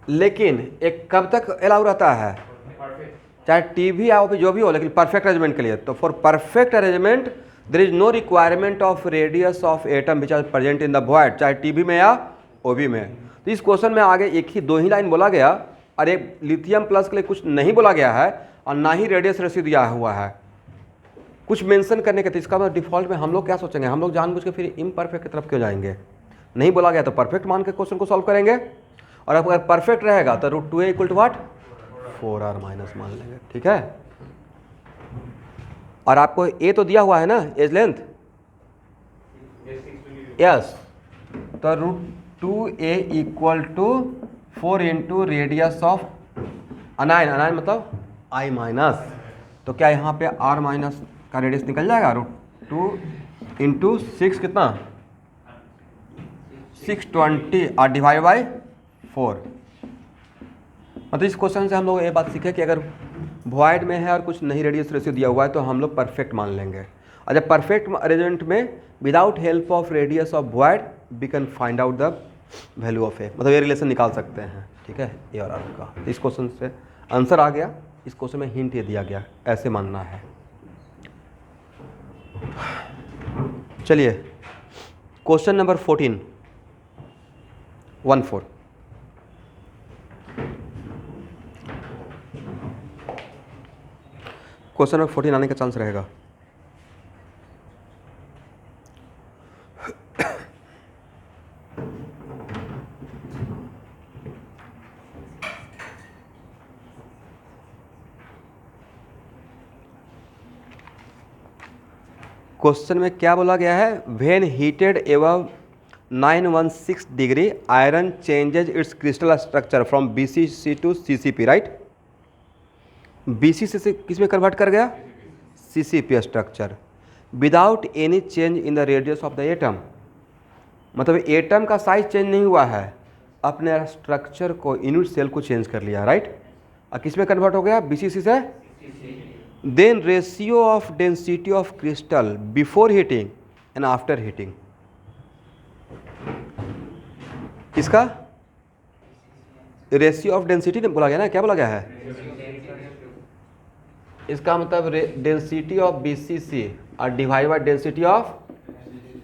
लेकिन एक कब तक अलाउ रहता है, चाहे टीवी या OP जो भी हो, लेकिन परफेक्ट अरेंजमेंट के लिए। तो for perfect arrangement there is no requirement of radius of atom which are present in the void, चाहे टीवी में या OB में। तो इस क्वेश्चन में आगे एक ही 2 ही लाइन बोला गया, और एक लिथियम प्लस के लिए कुछ नहीं बोला गया है, और ना ही रेडियस रेशियो दिया हुआ है कुछ मेंशन करने के। तो इसका मतलब डिफॉल्ट में हम लोग क्या सोचेंगे, हम लोग जानबूझ के फिर इम्परफेक्ट की तरफ क्यों जाएंगे। नहीं बोला गया तो परफेक्ट मान के क्वेश्चन को सॉल्व करेंगे, और अगर परफेक्ट रहेगा तो √2a equal to what, 4r minus मान लेंगे, ठीक है। और आपको ए तो दिया हुआ है ना, एज लेंथ, यस। तो √2a equal to 4 into radius of anion, anion मतलब I माइनस। तो क्या यहाँ पे R माइनस का रेडियस निकल जाएगा, √2 इंटू 6 कितना, 620 और डिवाइड बाई 4। मतलब इस क्वेश्चन से हम लोग ये बात सीखे कि अगर वॉइड में है और कुछ नहीं रेडियस रेशियो दिया हुआ है तो हम लोग परफेक्ट मान लेंगे। और जब परफेक्ट अरेंजमेंट में without help of radius of void we can find out the value of A, मतलब ये रिलेशन निकाल सकते हैं, ठीक है, ए और आर का। इस क्वेश्चन से आंसर आ गया। इस क्वेश्चन में हिंट ये दिया गया, ऐसे मानना है। चलिए क्वेश्चन नंबर 14 क्वेश्चन नंबर 14 आने का चांस रहेगा। क्वेश्चन में क्या बोला गया है, when heated above 916 degree iron changes its crystal structure from BCC to CCP, right. BCC से किस में कन्वर्ट कर गया, CCP structure, without any change in the radius of the atom. मतलब एटम का साइज चेंज नहीं हुआ है, अपने स्ट्रक्चर को, यूनिट सेल को चेंज कर लिया, राइट। और किस में कन्वर्ट हो गया, BCC से। Then ratio of density of crystal before heating and after heating, किसका रेशियो ऑफ डेंसिटी बोला गया ना, क्या बोला गया है, इसका मतलब डेंसिटी ऑफ BCC और डिवाइड बाय डेंसिटी ऑफ,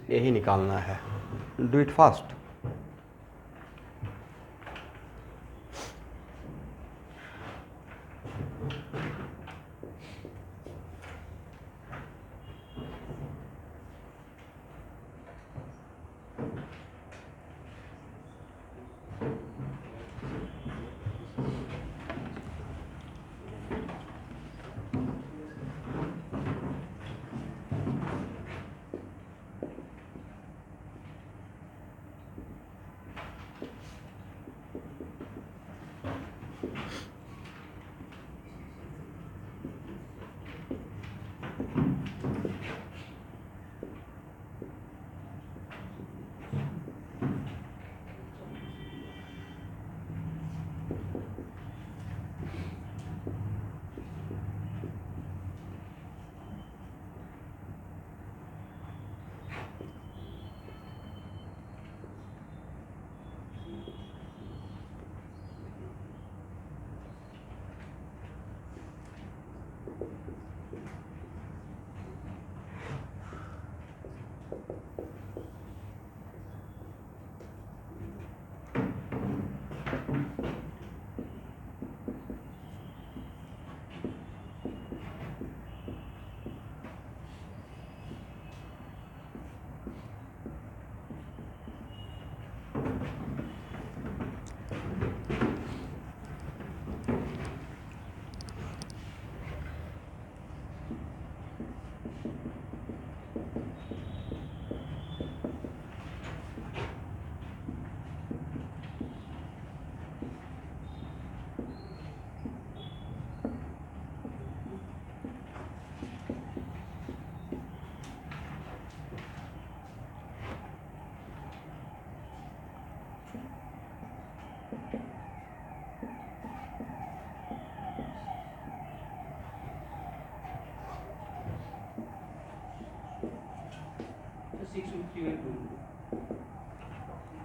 यही निकालना है। Do it fast.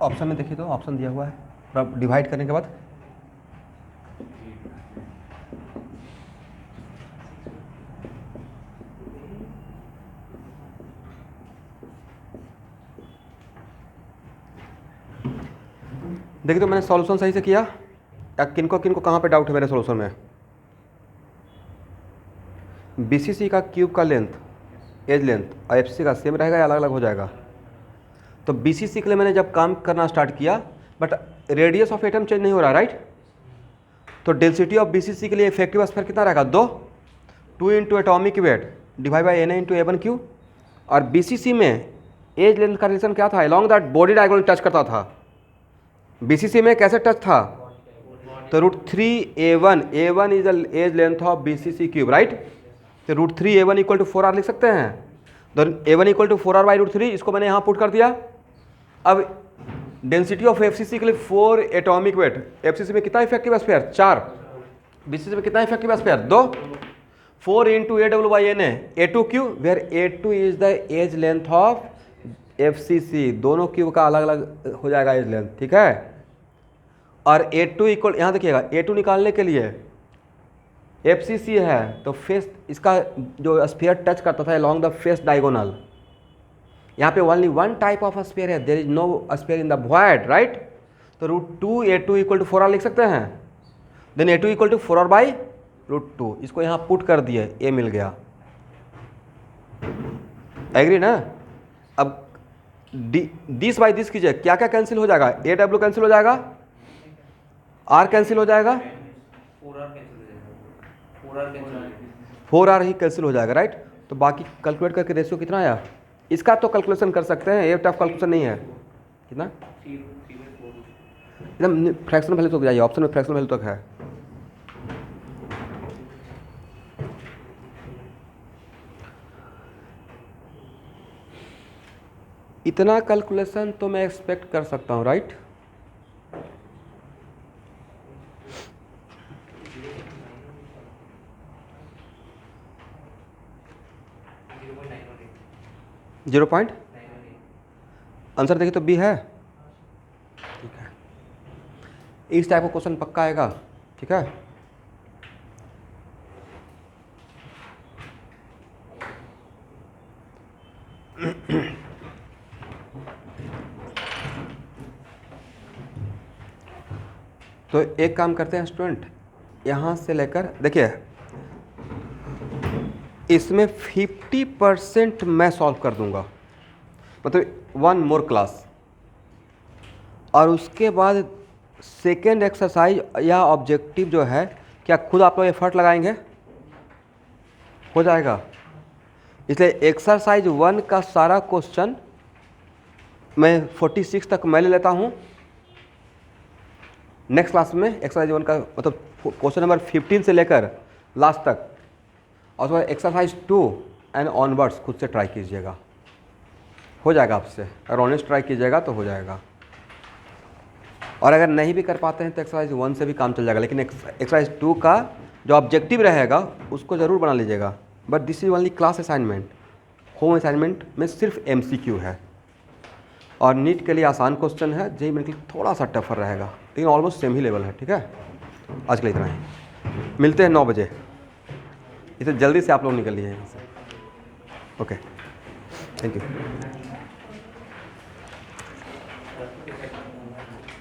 ऑप्शन में देखिए तो ऑप्शन दिया हुआ है, अब डिवाइड करने के बाद देखिए तो मैंने सॉल्यूशन सही से किया या किनको किनको कहाँ पे डाउट है मेरे सॉल्यूशन में? बीसीसी का क्यूब का लेंथ, एज लेंथ और एफसीसी का सेम रहेगा या अलग अलग हो जाएगा? तो बीसीसी के लिए मैंने जब काम करना स्टार्ट किया but radius of atom change नहीं हो रहा, राइट? तो डेंसिटी ऑफ बीसीसी के लिए इफेक्टिव स्फीयर कितना रहेगा? 2 into atomic weight divide by Na into A1 cube. और बीसीसी में एज लेंथ का रिलेशन क्या था? Along that body diagonal touch करता था। बीसीसी में कैसे टच था? तो √3A1 is the edge length of BCC cube, right? तो √3A1 इक्वल टू 4R लिख सकते हैं। तो A1 equal to 4R by √3, इसको मैंने यहाँ पुट कर दिया। अब डेंसिटी ऑफ एफसीसी के लिए 4 एटॉमिक वेट, एफसीसी में कितना इफेक्टिव स्फीयर? 4। बीसीसी में कितना effective sphere? 2। 4 into AW/Na A2 cube, where A2 is the edge length of FCC. दोनों क्यूब का अलग अलग हो जाएगा एज लेंथ, ठीक है? और A2 इक्वल, यहाँ देखिएगा A2 निकालने के लिए एफसीसी है तो फेस, इसका जो स्फीयर टच करता था अलॉन्ग द फेस डायगोनल, यहाँ पे only one type of sphere है, there is no sphere in the void, right? तो √2 A2 इक्वल टू 4R लिख सकते हैं। Then A2 equal to 4R by √2, इसको यहाँ पुट कर दिए, A मिल गया। एग्री ना? अब दिस बाई दिस कीजिए, क्या क्या कैंसिल हो जाएगा? AW कैंसिल हो जाएगा, R कैंसिल हो जाएगा, 4R ही कैंसिल हो जाएगा, राइट? तो बाकी कैलकुलेट करके रेशियो कितना आया? इसका तो कैलकुलेशन कर सकते हैं, ये टफ कैलकुलेशन नहीं है। कितना? एकदम फ्रैक्शन वैल्यू तक जाइए, ऑप्शन में फ्रैक्शन वैल्यू तक है। इतना कैलकुलेशन तो मैं एक्सपेक्ट कर सकता हूँ, राइट? जीरो पॉइंट आंसर देखिए तो बी है, ठीक है? इस टाइप का क्वेश्चन पक्का आएगा, ठीक है? तो एक काम करते हैं स्टूडेंट, यहाँ से लेकर देखिए इसमें 50% मैं सॉल्व कर दूंगा, मतलब 1 मोर क्लास, और उसके बाद सेकेंड एक्सरसाइज या ऑब्जेक्टिव जो है, क्या खुद आप लोग एफर्ट लगाएंगे? हो जाएगा। इसलिए एक्सरसाइज 1 का सारा क्वेश्चन मैं 46 तक मैं ले लेता हूँ। नेक्स्ट क्लास में एक्सरसाइज 1 का मतलब क्वेश्चन नंबर 15 से लेकर लास्ट तक, और उसके बाद एक्सरसाइज 2 एंड ऑनवर्ड्स खुद से ट्राई कीजिएगा, हो जाएगा आपसे। अगर ऑनेस्ट ट्राई कीजिएगा तो हो जाएगा, और अगर नहीं भी कर पाते हैं तो एक्सरसाइज 1 से भी काम चल जाएगा। लेकिन एक्सरसाइज 2 का जो ऑब्जेक्टिव रहेगा उसको ज़रूर बना लीजिएगा। But this is only class assignment, home assignment में सिर्फ MCQ है, और नीट के लिए आसान क्वेश्चन है, जेईई मेरे के लिए थोड़ा सा टफर रहेगा, लेकिन ऑलमोस्ट सेम ही लेवल है, ठीक है? आज के लिए इतना ही, मिलते हैं 9 बजे। इसे जल्दी से आप लोग निकलिए यहाँ से। Okay, thank you.